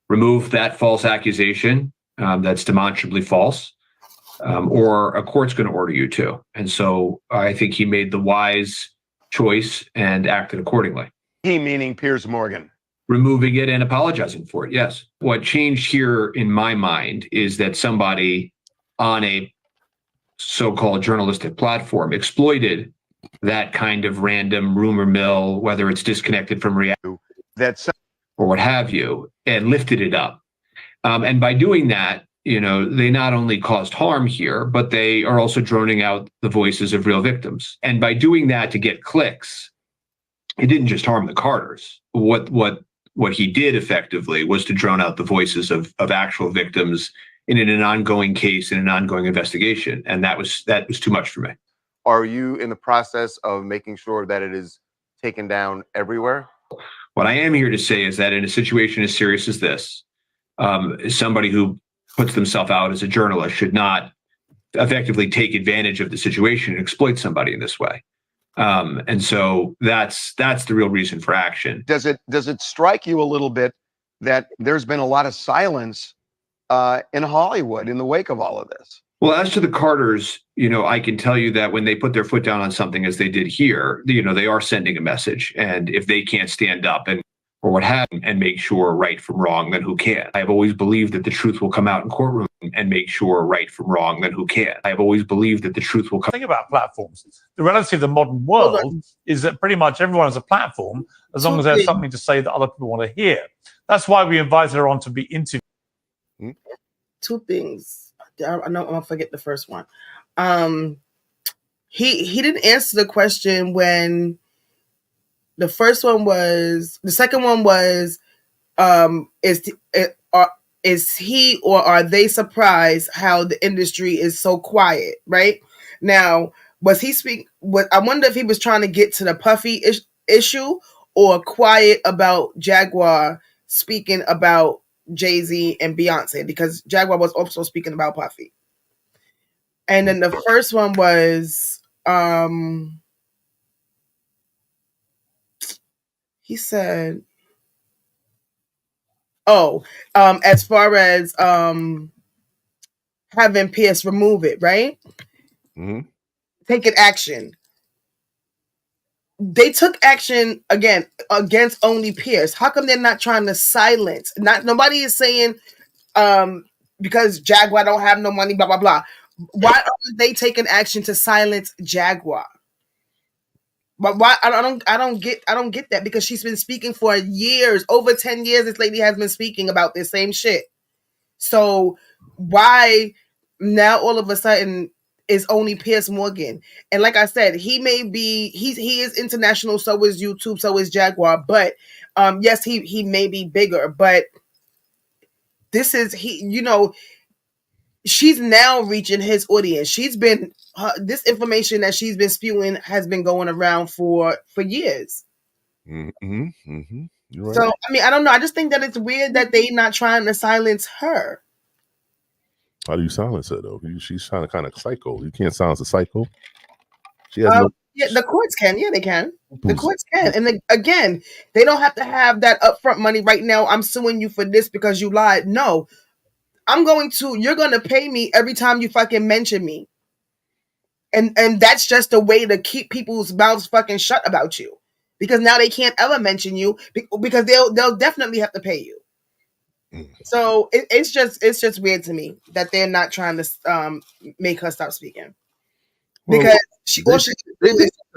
Speaker 7: remove that false accusation that's demonstrably false. Or a court's going to order you to. And so I think he made the wise choice and acted accordingly.
Speaker 8: He meaning Piers Morgan.
Speaker 7: Removing it and apologizing for it, yes. What changed here in my mind is that somebody on a so-called journalistic platform exploited that kind of random rumor mill, whether it's disconnected from reality or what have you, and lifted it up. And by doing that, they not only caused harm here, but they are also droning out the voices of real victims. And by doing that to get clicks, it didn't just harm the Carters. What what he did effectively was to drown out the voices of actual victims in an ongoing case, in an ongoing investigation. And that was too much for me.
Speaker 8: Are you in the process of making sure that it is taken down everywhere?
Speaker 7: What I am here to say is that in a situation as serious as this, somebody who puts themselves out as a journalist should not effectively take advantage of the situation and exploit somebody in this way. And so that's the real reason for action.
Speaker 8: Does it strike you a little bit that there's been a lot of silence in Hollywood in the wake of all of this?
Speaker 7: Well, as to the Carters, I can tell you that when they put their foot down on something as they did here, they are sending a message. And if they can't stand up or what have you, and make sure right from wrong, then who can? I've always believed that the truth will come out in courtroom and make sure right from wrong, then who can? I've always believed that the truth will come.
Speaker 9: The thing about platforms, the reality of the modern world is that pretty much everyone has a platform as long as there's something to say that other people want to hear. That's why we invited her on to be interviewed.
Speaker 1: Two things. I know I'm gonna forget the first one. He didn't answer the question when the first one was. The second one was, is he or are they surprised how the industry is so quiet? Right now, was he speak? I wonder if he was trying to get to the Puffy issue or quiet about Jaguar speaking about Jay-Z and Beyonce, because Jaguar was also speaking about Puffy. And then the first one was he said, as far as having Pierce remove it, right?
Speaker 4: Mm-hmm.
Speaker 1: Taking action. They took action again against only Pierce. How come they're not trying to silence? Nobody is saying because Jaguar don't have no money, blah blah blah. Why aren't they taking action to silence Jaguar? But why? I don't get that, because she's been speaking for years, over 10 years. This lady has been speaking about this same shit. So why now all of a sudden is only Piers Morgan? And like I said, he is international, so is YouTube, so is Jaguar. But yes, he may be bigger, but this is she's now reaching his audience. She's been this information that she's been spewing has been going around for years.
Speaker 4: Mm-hmm. Mm-hmm. You're right.
Speaker 1: So I mean, I don't know. I just think that it's weird that they not trying to silence her.
Speaker 4: How do you silence her though? She's kind of psycho. You can't silence a psycho. She has
Speaker 1: yeah, the courts can. Yeah, they can. The courts can. And again, they don't have to have that upfront money right now. I'm suing you for this because you lied. No, you're going to pay me every time you fucking mention me. And that's just a way to keep people's mouths fucking shut about you, because now they can't ever mention you because they'll definitely have to pay you. So it's just weird to me that they're not trying to make her stop speaking. Because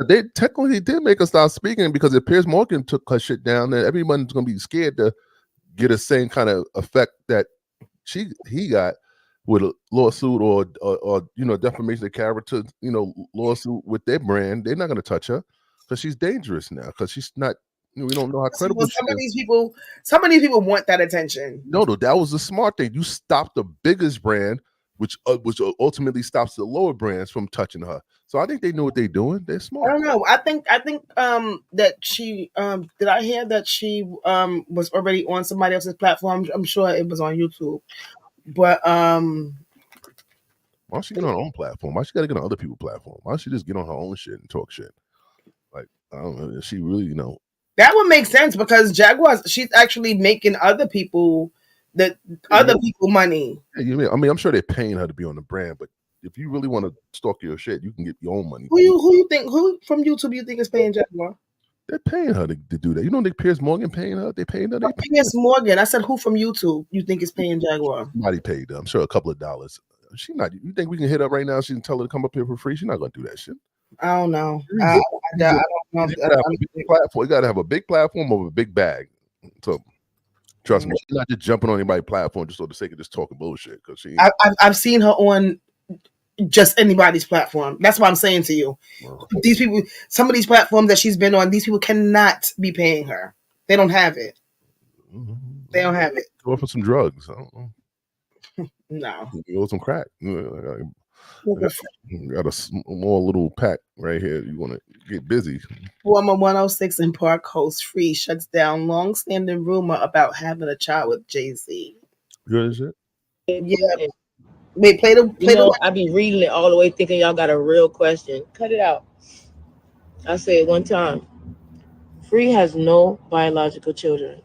Speaker 4: they technically did make her stop speaking, because if Piers Morgan took her shit down, then everyone's gonna be scared to get the same kind of effect that he got with a lawsuit or defamation of character, lawsuit with their brand. They're not gonna touch her because she's dangerous now, because she's not. We don't know how credible.
Speaker 1: Well, some of these people want that attention.
Speaker 4: No, that was the smart thing. You stop the biggest brand, which ultimately stops the lower brands from touching her. So I think they know what they're doing. They're smart.
Speaker 1: I don't know. I think that she did I hear that she was already on somebody else's platform. I'm sure it was on YouTube. But
Speaker 4: why don't she get on her own platform? Why she gotta get on other people's platform? Why don't she just get on her own shit and talk shit? Like, I don't know. She really,
Speaker 1: that would make sense, because Jaguar, she's actually making other people money.
Speaker 4: Yeah, I mean, I'm sure they're paying her to be on the brand, but if you really want to stalk your shit, you can get your own money.
Speaker 1: Who from YouTube you think is paying Jaguar?
Speaker 4: They're paying her to do that. You don't think Piers Morgan paying her? They're paying her.
Speaker 1: Piers Morgan. I said, who from YouTube you think is paying Jaguar?
Speaker 4: Somebody paid her. I'm sure a couple of dollars. She not. You think we can hit her right now? She can tell her to come up here for free. She's not gonna do that shit.
Speaker 1: I don't know. I don't know.
Speaker 4: You gotta have a big platform over a big bag. So trust me, she's not just jumping on anybody's platform just for the sake of just talking bullshit. Because
Speaker 1: I've seen her on just anybody's platform. That's what I'm saying to you. Wow. These people, some of these platforms that she's been on, these people cannot be paying her. They don't have it. They don't have it.
Speaker 4: Go for some drugs. I don't know.
Speaker 1: No.
Speaker 4: Go with some crack. Got a small little pack right here. You want to get busy.
Speaker 1: Former 106 in Park host Free shuts down long-standing rumor about having a child with Jay-Z.
Speaker 4: Good as shit.
Speaker 1: Yeah. Wait, play the.
Speaker 10: I be reading it all the way thinking y'all got a real question. Cut it out. I said it one time. Free has no biological children.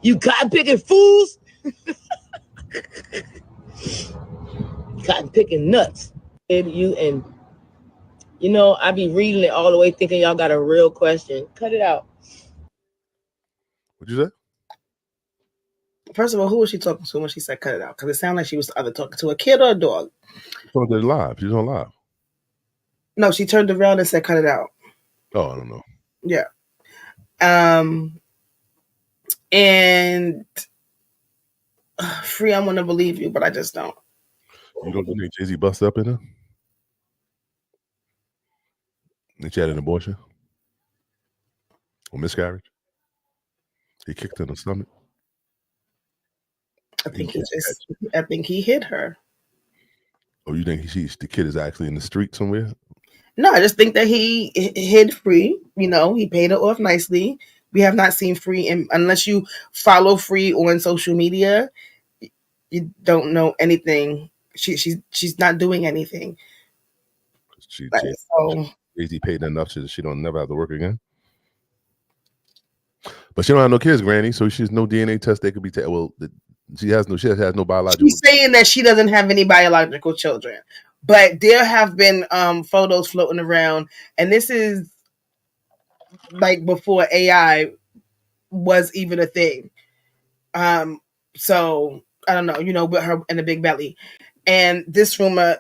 Speaker 10: You cotton picking fools. Cotton picking nuts. And I be reading it all the way thinking y'all got a real question. Cut it out.
Speaker 4: What'd you say?
Speaker 1: First of all, who was she talking to when she said cut it out? Because it sounded like she was either talking to a kid or a dog.
Speaker 4: She's on live. She's on live.
Speaker 1: No, she turned around and said cut it out.
Speaker 4: Oh, I don't know.
Speaker 1: Yeah. And Free, I want to believe you, but I just don't.
Speaker 4: You don't think Jay-Z bust up in her? And she had an abortion? Or miscarriage? He kicked her in the stomach?
Speaker 1: I think he hit her.
Speaker 4: Oh, you think the kid is actually in the street somewhere?
Speaker 1: No, I just think that he hid Free. He paid her off nicely. We have not seen Free, unless you follow Free on social media, you don't know anything. She's not doing anything.
Speaker 4: Jay-Z paid her enough so she don't never have to work again. But she don't have no kids, Granny, so she's no DNA test they could be taken. Well, she has no biological.
Speaker 1: She's saying that she doesn't have any biological children, but there have been photos floating around, and this is like before AI was even a thing. So I don't know, with her and the big belly, and this rumor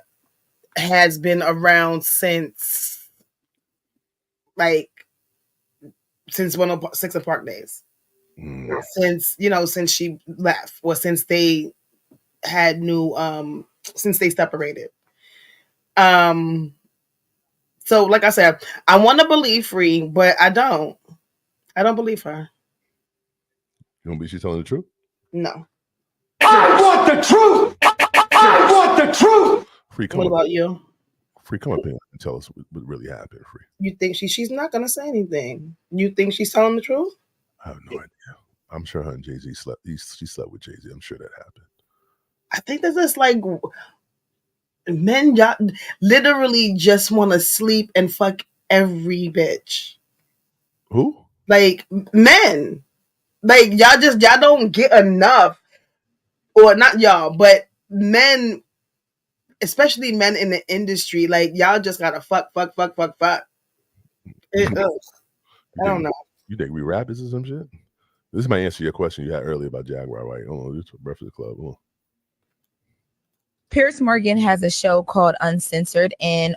Speaker 1: has been around since 106 and Park days. Since she left, or since they had since they separated. So like I said, I want to believe Free, but I don't believe her.
Speaker 4: You don't believe she's telling the truth?
Speaker 1: No.
Speaker 2: I want the truth. I want the truth.
Speaker 4: Free,
Speaker 1: what about you?
Speaker 4: Free, come up here and tell us what really happened. Free.
Speaker 1: You think she's not gonna say anything? You think she's telling the truth?
Speaker 4: I have no idea. I'm sure her and Jay-Z slept. She slept with Jay-Z. I'm sure that happened.
Speaker 1: I think that's just like men literally just want to sleep and fuck every bitch.
Speaker 4: Who?
Speaker 1: Like men. Like y'all don't get enough, or not y'all, but men, especially men in the industry. Like y'all just gotta fuck. I don't know.
Speaker 4: You think we rappers or some shit? This might answer your question you had earlier about Jaguar, right? Oh, this is Breakfast Club. Oh.
Speaker 11: Piers Morgan has a show called Uncensored, and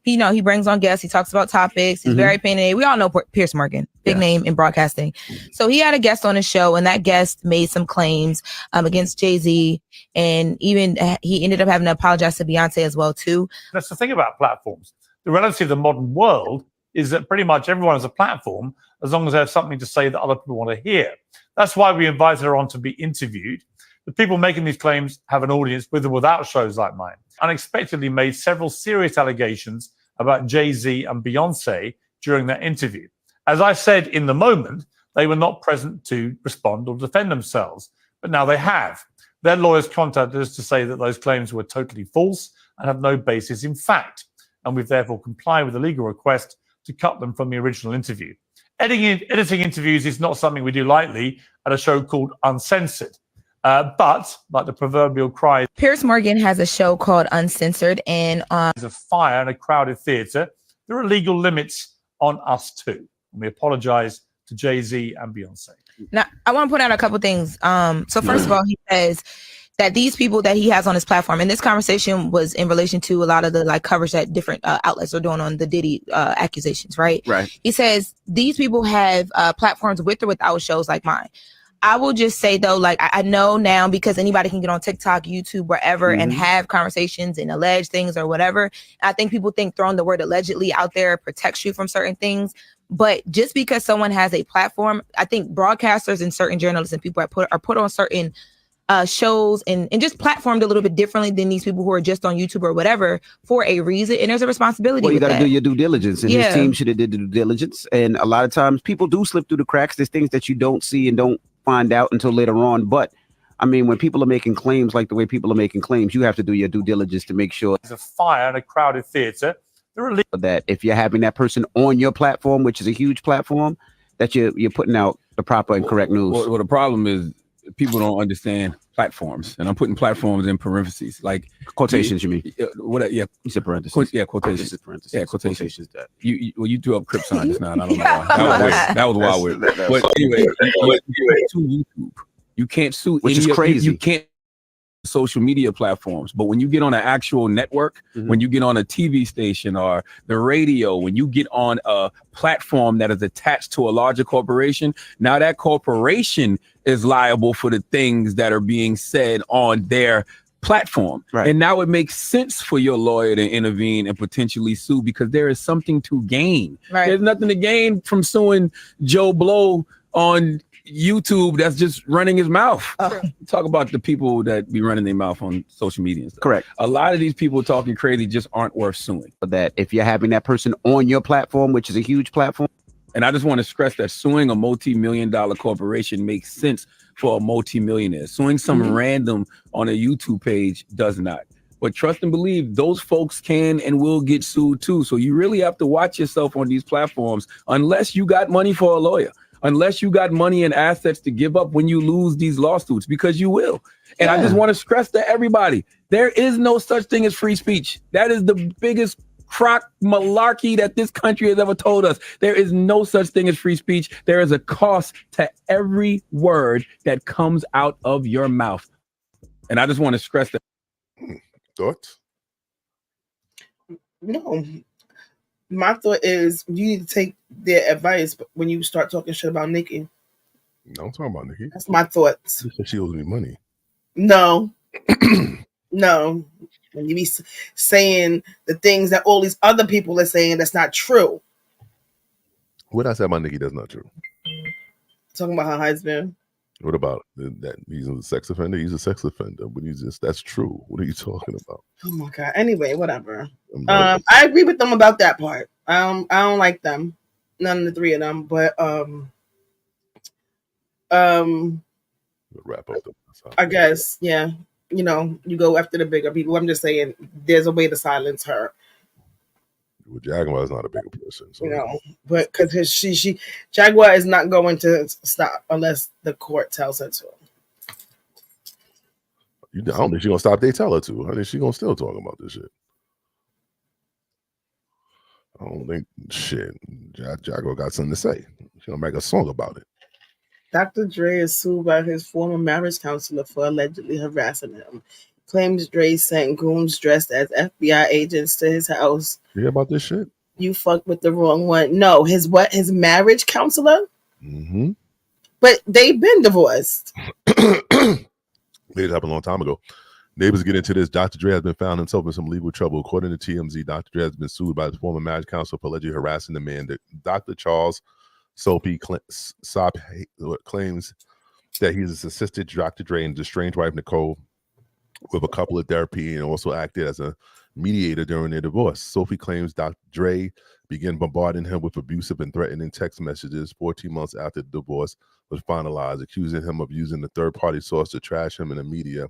Speaker 11: he brings on guests. He talks about topics. He's very opinionated. We all know Piers Morgan, big name in broadcasting. So he had a guest on his show, and that guest made some claims against Jay-Z, and even he ended up having to apologize to Beyonce as well too.
Speaker 9: That's the thing about platforms. The reality of the modern world is that pretty much everyone has a platform as long as they have something to say that other people want to hear. That's why we invited her on to be interviewed. The people making these claims have an audience with or without shows like mine. Unexpectedly made several serious allegations about Jay-Z and Beyonce during that interview. As I said in the moment, they were not present to respond or defend themselves, but now they have. Their lawyers contacted us to say that those claims were totally false and have no basis in fact, and we've therefore complied with the legal request to cut them from the original interview. Editing interviews is not something we do lightly at a show called Uncensored. But like the proverbial cry,
Speaker 11: Piers Morgan has a show called Uncensored, and
Speaker 9: there's a fire in a crowded theater. There are legal limits on us too. And we apologize to Jay-Z and Beyonce.
Speaker 11: Now, I want to point out a couple things. So first of all, he says that these people that he has on his platform, and this conversation was in relation to a lot of the coverage that different outlets are doing on the Diddy accusations, right?
Speaker 8: Right.
Speaker 11: He says these people have platforms with or without shows like mine. I will just say though, like I know now because anybody can get on TikTok, YouTube, wherever, and have conversations and allege things or whatever. I think people think throwing the word allegedly out there protects you from certain things. But just because someone has a platform, I think broadcasters and certain journalists and people are put on certain shows and just platformed a little bit differently than these people who are just on YouTube or whatever for a reason. And there's a responsibility.
Speaker 12: Well, you
Speaker 11: got
Speaker 12: to do your due diligence, and his team should have did the due diligence. And a lot of times people do slip through the cracks. There's things that you don't see and don't find out until later on. But I mean, when people are making claims like the way people are making claims, you have to do your due diligence to make sure
Speaker 9: there's a fire in a crowded theater.
Speaker 12: That if you're having that person on your platform, which is a huge platform, that you're putting out the proper and correct news.
Speaker 13: Well, the problem is people don't understand platforms, and I'm putting platforms in parentheses, like
Speaker 12: quotations. You mean?
Speaker 13: What? Yeah,
Speaker 12: you said parentheses.
Speaker 13: Yeah, quotations.
Speaker 12: Parentheses.
Speaker 13: Yeah, quotations.
Speaker 12: That
Speaker 13: you threw up Crip sign just now. And I don't know why. That was wild. But anyway, to YouTube, you can't sue.
Speaker 12: Which is crazy.
Speaker 13: You can't social media platforms, but when you get on an actual network, when you get on a TV station or the radio, when you get on a platform that is attached to a larger corporation, now that corporation is liable for the things that are being said on their platform. Right. And now it makes sense for your lawyer to intervene and potentially sue because there is something to gain. Right. There's nothing to gain from suing Joe Blow on YouTube that's just running his mouth. Talk about the people that be running their mouth on social media and stuff.
Speaker 12: Correct.
Speaker 13: A lot of these people talking crazy just aren't worth suing.
Speaker 12: That if you're having that person on your platform, which is a huge platform.
Speaker 13: And I just want to stress that suing a multi-million-dollar corporation makes sense for a multi-millionaire. Suing some random on a YouTube page does not. But trust and believe, those folks can and will get sued too. So you really have to watch yourself on these platforms unless you got money for a lawyer. Unless you got money and assets to give up when you lose these lawsuits, because you will. And I just want to stress to everybody, there is no such thing as free speech. That is the biggest crock malarkey that this country has ever told us. There is no such thing as free speech. There is a cost to every word that comes out of your mouth. And I just want to stress that.
Speaker 4: Thoughts?
Speaker 10: No. My thought is you need to take their advice when you start talking shit about Nikki.
Speaker 4: No, I'm talking about Nikki.
Speaker 10: That's my thoughts.
Speaker 4: She owes me money.
Speaker 10: No. No. When you be saying the things that all these other people are saying, that's not true.
Speaker 4: What I said about Nikki, that's not true.
Speaker 10: Talking about her husband.
Speaker 4: What about that? He's a sex offender. He's a sex offender, but that's true. What are you talking about?
Speaker 10: Oh my God. Anyway, whatever. I agree with them about that part. I don't like them, none of the three of them. But
Speaker 4: wrap up.
Speaker 10: I guess you go after the bigger people. I'm just saying, there's a way to silence her.
Speaker 4: Well, Jaguar is not a bigger person, so.
Speaker 10: But because she Jaguar is not going to stop unless the court tells her to.
Speaker 4: I don't think she's gonna stop. They tell her to. I think she's gonna still talk about this shit. I don't think Jaguar got something to say. She's gonna make a song about it.
Speaker 10: Dr. Dre is sued by his former marriage counselor for allegedly harassing him. Claims Dre sent goons dressed as FBI agents to his house.
Speaker 4: You hear about this shit?
Speaker 10: You fucked with the wrong one. No, his marriage counselor?
Speaker 4: Mm-hmm.
Speaker 10: But they've been divorced.
Speaker 4: It happened a long time ago. Neighbors get into this. Dr. Dre has been found himself in some legal trouble. According to TMZ, Dr. Dre has been sued by his former marriage counselor for allegedly harassing the man. Dr. Charles Soapy claims that he's assisted Dr. Dre and his estranged wife, Nicole, with a couple of therapy and also acted as a mediator during their divorce. Sophie claims Dr. Dre began bombarding him with abusive and threatening text messages 14 months after the divorce was finalized, accusing him of using the third-party source to trash him in the media.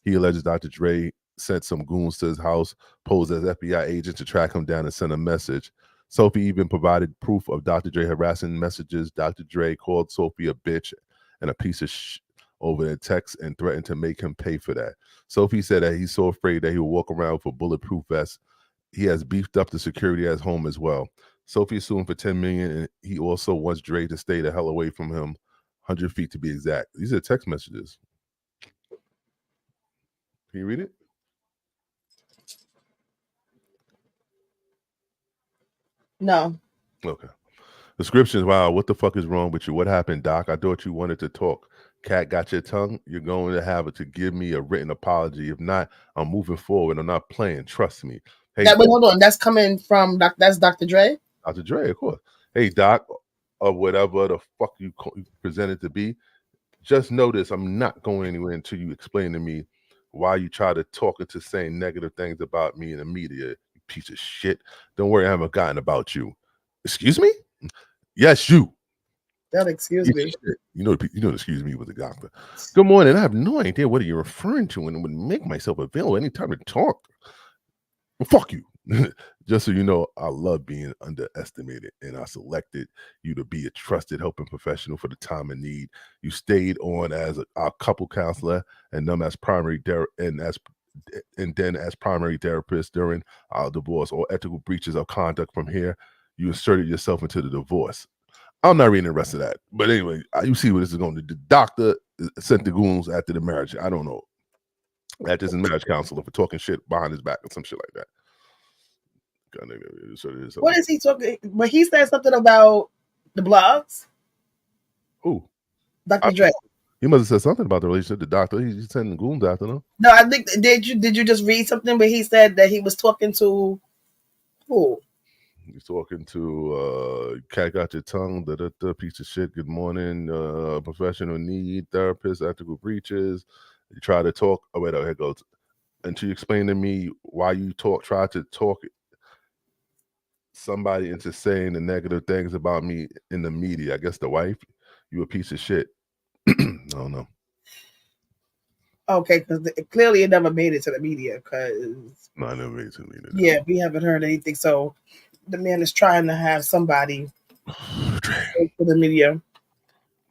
Speaker 4: He alleges Dr. Dre sent some goons to his house, posed as FBI agents to track him down and send a message. Sophie even provided proof of Dr. Dre harassing messages. Dr. Dre called Sophie a bitch and a piece of over their text and threatened to make him pay for that. Sophie said that he's so afraid that he will walk around with a bulletproof vest. He has beefed up the security at his home as well. Sophie is suing for $10 million, and he also wants Dre to stay the hell away from him, 100 feet to be exact. These are text messages. Can you read it?
Speaker 10: No.
Speaker 4: Okay. Descriptions. Wow, what the fuck is wrong with you? What happened, Doc? I thought you wanted to talk. Cat got your tongue. You're going to have to give me a written apology. If not, I'm moving forward. I'm not playing. Trust me. Hey,
Speaker 10: But hold on. That's coming from that's Dr. Dre.
Speaker 4: Dr. Dre, of course. Hey, Doc, or whatever the fuck you presented to be. Just know this. I'm not going anywhere until you explain to me why you try to talk into saying negative things about me in the media. You piece of shit. Don't worry, I haven't forgotten about you. Excuse me? Yes, you.
Speaker 10: That excuse me.
Speaker 4: You know, excuse me was a doctor. Good morning. I have no idea what you're referring to and would make myself available anytime to talk. Well, fuck you. Just so you know, I love being underestimated, and I selected you to be a trusted helping professional for the time of need. You stayed on as our couple counselor, and then as primary primary therapist during our divorce. All ethical breaches of conduct from here, you inserted yourself into the divorce. I'm not reading the rest of that, but anyway, you see what this is going to do. The doctor sent the goons after the marriage. I don't know. That just is marriage counselor for talking shit behind his back or some shit like that.
Speaker 10: What is he talking? But he said something about the blogs.
Speaker 4: Who?
Speaker 10: Dr. Dre.
Speaker 4: He must have said something about the relationship. The doctor. He's sending goons after them.
Speaker 10: No, I think did you just read something where he said that he was talking to who?
Speaker 4: He's talking to Cat got your tongue, the piece of shit. Good morning, professional need, therapist, ethical breaches. You try to talk. Oh wait, here it goes. Until you explain to me why you try to talk somebody into saying the negative things about me in the media. I guess the wife. You a piece of shit. I don't know.
Speaker 10: Okay, because clearly it never made it to the media. Because
Speaker 4: no, I never made it to the media.
Speaker 10: Yeah, we haven't heard anything. So the man is trying to have somebody go to the media.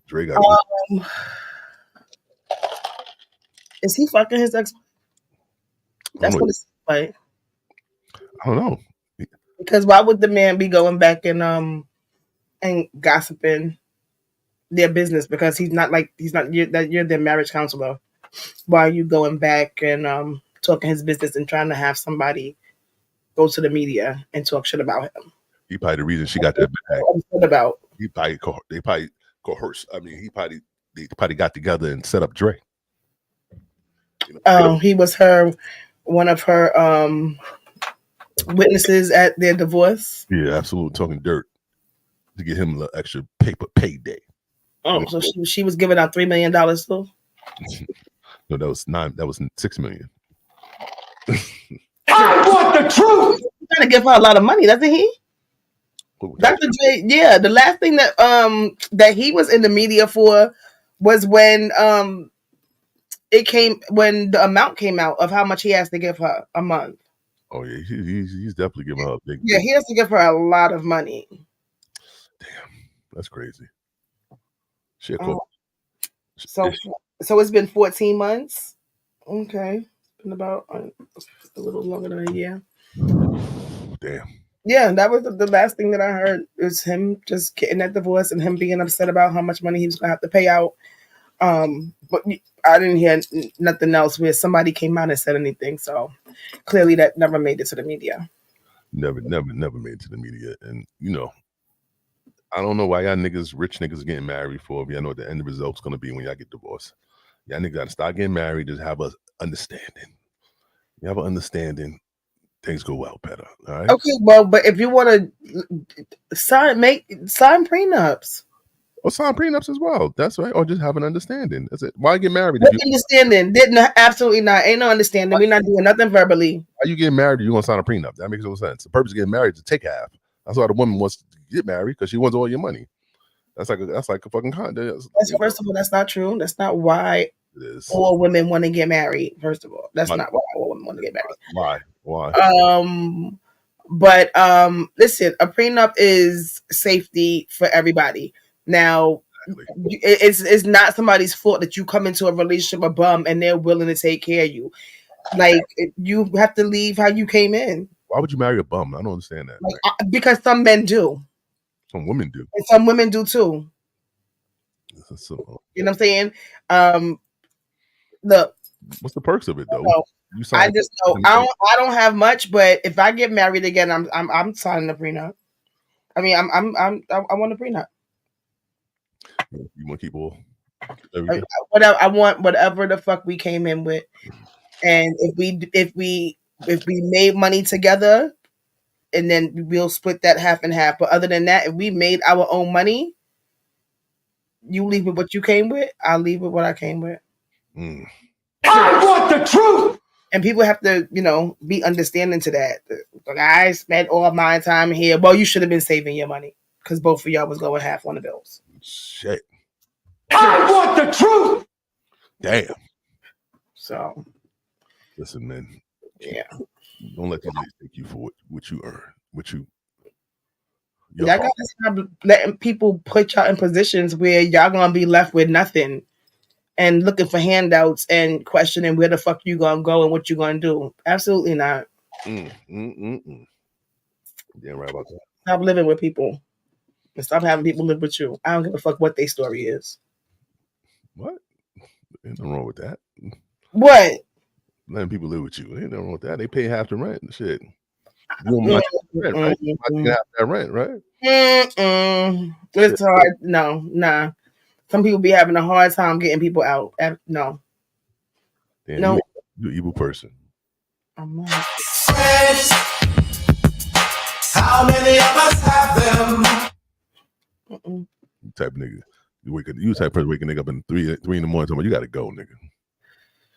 Speaker 4: Dre got
Speaker 10: is he fucking his ex? That's what it's like.
Speaker 4: I don't know.
Speaker 10: Because why would the man be going back and gossiping their business? Because he's not you're their marriage counselor. Why are you going back and talking his business and trying to have somebody go to the media and talk shit about him?
Speaker 4: He probably the reason she got that bag.
Speaker 10: About
Speaker 4: they probably coerced. I mean, they probably got together and set up Dre.
Speaker 10: He was one of her witnesses at their divorce.
Speaker 4: Yeah, absolutely, talking dirt to get him a little extra paper payday.
Speaker 10: Oh, so she was giving out $3 million too?
Speaker 4: No, that was $6 million.
Speaker 2: I want the truth.
Speaker 10: He's trying to give her a lot of money, doesn't he? Dr. Dre, yeah. The last thing that that he was in the media for was when when the amount came out of how much he has to give her a month.
Speaker 4: Oh yeah, he's definitely giving her a big.
Speaker 10: Yeah, he has to give her a lot of money.
Speaker 4: Damn, that's crazy. Shit,
Speaker 10: so it's been 14 months. Okay, it's been about a little longer than a year.
Speaker 4: Damn.
Speaker 10: Yeah, that was the last thing that I heard is him just getting that divorce and him being upset about how much money he was gonna have to pay out. But I didn't hear nothing else where somebody came out and said anything. So clearly that never made it to the media.
Speaker 4: Never made it to the media. And I don't know why y'all niggas, rich niggas getting married for. But I know what the end result's gonna be when y'all get divorced. Y'all niggas gotta start getting married, just have an understanding. You have an understanding, things go well better. All right.
Speaker 10: Okay, well, but if you want to sign prenups.
Speaker 4: Or sign prenups as well. That's right. Or just have an understanding. That's it. Why get married?
Speaker 10: Understanding? Absolutely not. Ain't no understanding. We're not doing nothing verbally.
Speaker 4: Why you getting married if you want to sign a prenup? That makes no sense. The purpose of getting married is to take half. That's why the woman wants to get married, because she wants all your money. That's like a fucking contest.
Speaker 10: First of all, that's not true. That's not why all women want to get married. First of all, that's not why all women want to get married.
Speaker 4: Why?
Speaker 10: But listen, a prenup is safety for everybody. Now, it's not somebody's fault that you come into a relationship a bum and they're willing to take care of you. Like, you have to leave how you came in.
Speaker 4: Why would you marry a bum? I don't understand that.
Speaker 10: Because some men do.
Speaker 4: Some women do.
Speaker 10: And some women do too.
Speaker 4: So,
Speaker 10: you know what I'm saying? Look.
Speaker 4: What's the perks of it though?
Speaker 10: I just know I don't have much, but if I get married again, I'm signing a prenup. I mean, I want a prenup.
Speaker 4: You want to keep all
Speaker 10: Whatever I want, whatever the fuck we came in with, and if we made money together, and then we'll split that half and half. But other than that, if we made our own money, you leave with what you came with, I'll leave with what I came with.
Speaker 2: I want the truth.
Speaker 10: And people have to, be understanding to that. Like, I spent all of my time here. Well, you should have been saving your money because both of y'all was going half on the bills.
Speaker 4: Shit.
Speaker 2: I want the truth.
Speaker 4: Damn.
Speaker 10: So,
Speaker 4: listen, man.
Speaker 10: Yeah.
Speaker 4: Don't let these niggas take you for what you earn.
Speaker 10: Y'all gotta stop letting people put y'all in positions where y'all gonna be left with nothing and looking for handouts and questioning where the fuck you gonna go and what you gonna do. Absolutely not.
Speaker 4: Damn right about that.
Speaker 10: Stop living with people and stop having people live with you. I don't give a fuck what their story is.
Speaker 4: What? Ain't nothing wrong with that.
Speaker 10: What?
Speaker 4: Letting people live with you. Ain't nothing wrong with that. They pay half the rent and shit. You want rent, right? You might half that rent, right?
Speaker 10: It's hard. No, nah. Some people be having a hard time getting people out. No.
Speaker 4: Damn,
Speaker 10: no.
Speaker 4: You an evil person.
Speaker 10: I'm not.
Speaker 1: How many of us have them?
Speaker 4: You type of nigga. You type of person waking nigga up in 3 in the morning talking about you gotta go, nigga.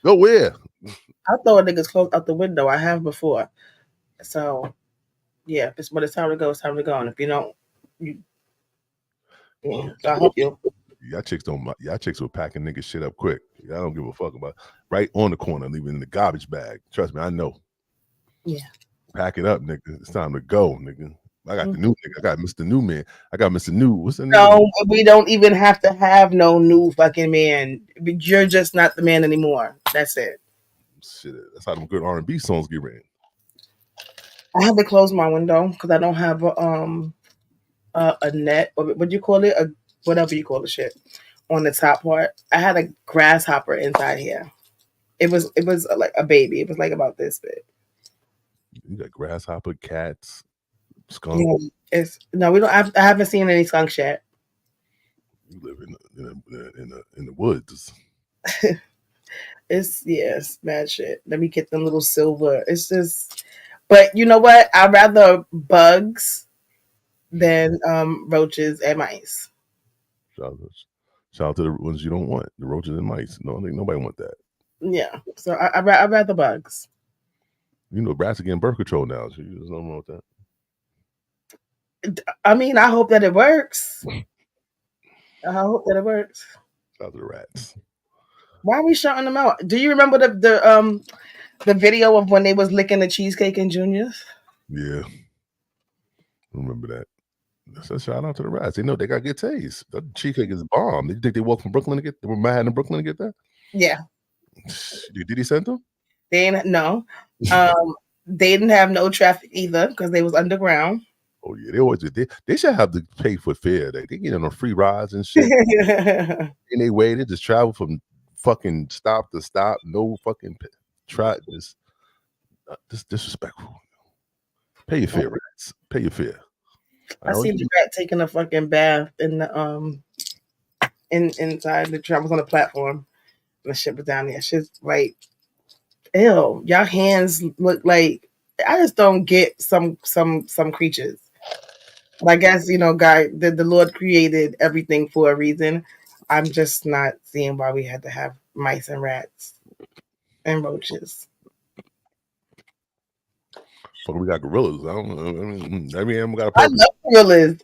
Speaker 4: Go where?
Speaker 10: I throw a nigga's clothes out the window. I have before. So yeah, if it's when it's time to go, it's time to go. And if you don't, so I help you.
Speaker 4: Y'all chicks will packing niggas shit up quick. Y'all don't give a fuck about it. Right on the corner, leaving in the garbage bag. Trust me, I know.
Speaker 10: Yeah.
Speaker 4: Pack it up, nigga. It's time to go, nigga. I got the new nigga. I got Mr. New Man. I got Mr. New. What's the name?
Speaker 10: No, we don't even have to have no new fucking man. You're just not the man anymore. That's it.
Speaker 4: Shit, that's how them good R&B songs get written.
Speaker 10: I have to close my window because I don't have a net, or what do you call it? Whatever you call the shit on the top part. I had a grasshopper inside here. It was like a baby. It was like about this big.
Speaker 4: You got grasshopper, cats, skunk.
Speaker 10: Yeah, we don't. I haven't seen any skunks yet.
Speaker 4: You live in the woods.
Speaker 10: It's mad shit. Let me get them little silver. It's just, but you know what? I'd rather bugs than roaches and mice.
Speaker 4: Shout out to the ones you don't want, the roaches and mice. No, I think nobody want that.
Speaker 10: Yeah, so I'd rather bugs.
Speaker 4: You know, rats are getting birth control now, so there's nothing wrong with
Speaker 10: that. I mean, I hope that it works. I hope that it works.
Speaker 4: Shout out to the rats.
Speaker 10: Why are we shouting them out? Do you remember the video of when they was licking the cheesecake in Junior's?
Speaker 4: Yeah, remember that. That's a shout out to the rats. They know they got good taste. That cheesecake is bomb. Did you think they walked from Brooklyn to get from Manhattan to Brooklyn to get that?
Speaker 10: Yeah.
Speaker 4: Did he send them?
Speaker 10: They didn't. No. They didn't have no traffic either because they was underground.
Speaker 4: Oh yeah, they always do. They should have to pay for fare. They get on free rides and shit. And they wait. They just travel from fucking stop to stop. No fucking try. Just disrespectful. Pay your fare, rats. Pay your fare.
Speaker 10: I seen the rat taking a fucking bath in the inside the truck. I was on the platform. And the shit was down there. Shit's like, ew. Y'all hands look like. I just don't get some creatures. But I guess God, the Lord created everything for a reason. I'm just not seeing why we had to have mice and rats and roaches.
Speaker 4: Fuck, we got gorillas. I don't know. I mean, every animal got a
Speaker 10: purpose. I love gorillas.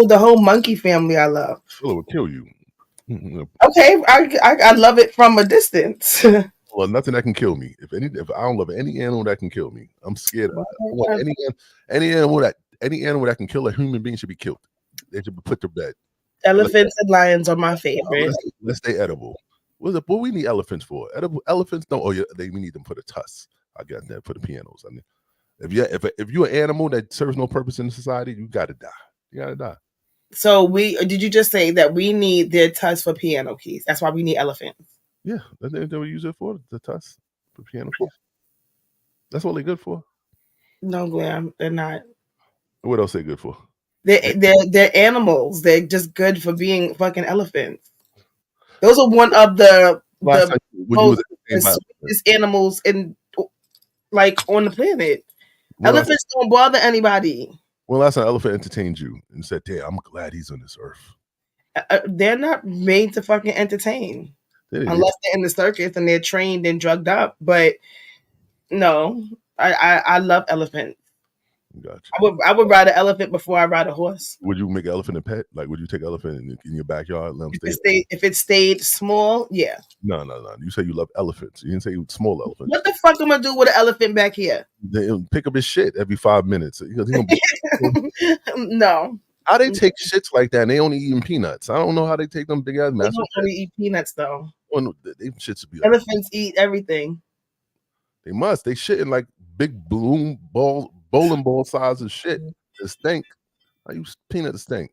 Speaker 10: The whole monkey family I love.
Speaker 4: Gorilla will kill you.
Speaker 10: Okay, I love it from a distance.
Speaker 4: Well, nothing that can kill me. If I don't love any animal that can kill me, I'm scared of it. I want any animal that can kill a human being should be killed. They should be put to bed.
Speaker 10: Elephants and lions are my favorite.
Speaker 4: Let's stay edible. What we need elephants for? Edible elephants? No. Oh yeah, we need them for the tusks. I got that for the pianos. I mean, if you're an animal that serves no purpose in the society, you gotta die. You gotta die.
Speaker 10: So did you just say that we need their tusks for piano keys? That's why we need elephants.
Speaker 4: Yeah, they would use it for the tusks for piano keys. That's what they're good for.
Speaker 10: No, Glam, they're not.
Speaker 4: What else they good for?
Speaker 10: They're animals. They're just good for being fucking elephants. Those are one of the
Speaker 4: Last time when you was entertained by
Speaker 10: sweetest animals in like on the planet.
Speaker 4: When
Speaker 10: Elephants don't bother anybody.
Speaker 4: When last time an elephant entertained you and said, "Damn, I'm glad he's on this earth"?
Speaker 10: They're not made to fucking entertain unless they're in the circus and they're trained and drugged up. But no, I love elephants.
Speaker 4: Gotcha.
Speaker 10: I would ride an elephant before I ride a horse.
Speaker 4: Would you make an elephant a pet? Like, would you take an elephant in your backyard and let them stay?
Speaker 10: If it stayed small, yeah.
Speaker 4: No. You say you love elephants. You didn't say small elephants.
Speaker 10: What the fuck am I gonna do with an elephant back here?
Speaker 4: They pick up his shit every 5 minutes.
Speaker 10: No.
Speaker 4: How they take shits like that and they only eating peanuts? I don't know how they take them big ass
Speaker 10: They
Speaker 4: massive.
Speaker 10: don't only eat peanuts though.
Speaker 4: Well, they shits be like,
Speaker 10: elephants eat everything.
Speaker 4: They must. They shit in like big bowling ball size of shit. It stink. I use peanut stink.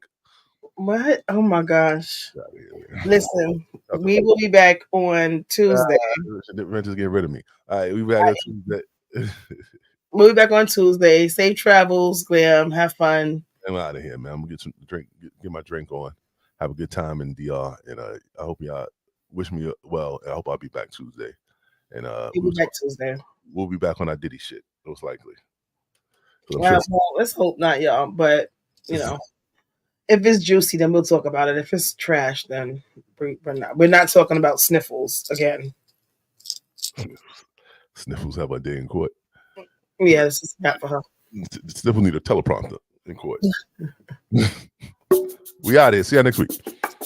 Speaker 10: What? Oh my gosh. Listen, we will be back on Tuesday.
Speaker 4: Just get rid of me. All right, we back on Tuesday.
Speaker 10: We'll be back on Tuesday. Safe travels, Glam. Have fun.
Speaker 4: I'm out of here, man. I'm gonna get some drink, get my drink on, have a good time in DR, and I hope y'all wish me well. I hope I'll be back Tuesday. And
Speaker 10: we'll be back Tuesday.
Speaker 4: We'll be back on our Diddy shit, most likely.
Speaker 10: Well, let's hope not, y'all. But you know, if it's juicy, then we'll talk about it. If it's trash, then we're not talking about sniffles again.
Speaker 4: Sniffles have a day in court.
Speaker 10: Yeah, this is not for her.
Speaker 4: Sniffles need a teleprompter in court. We out here. See y'all next week.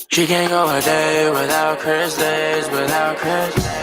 Speaker 1: She can't go a day without Chris, days without Chris.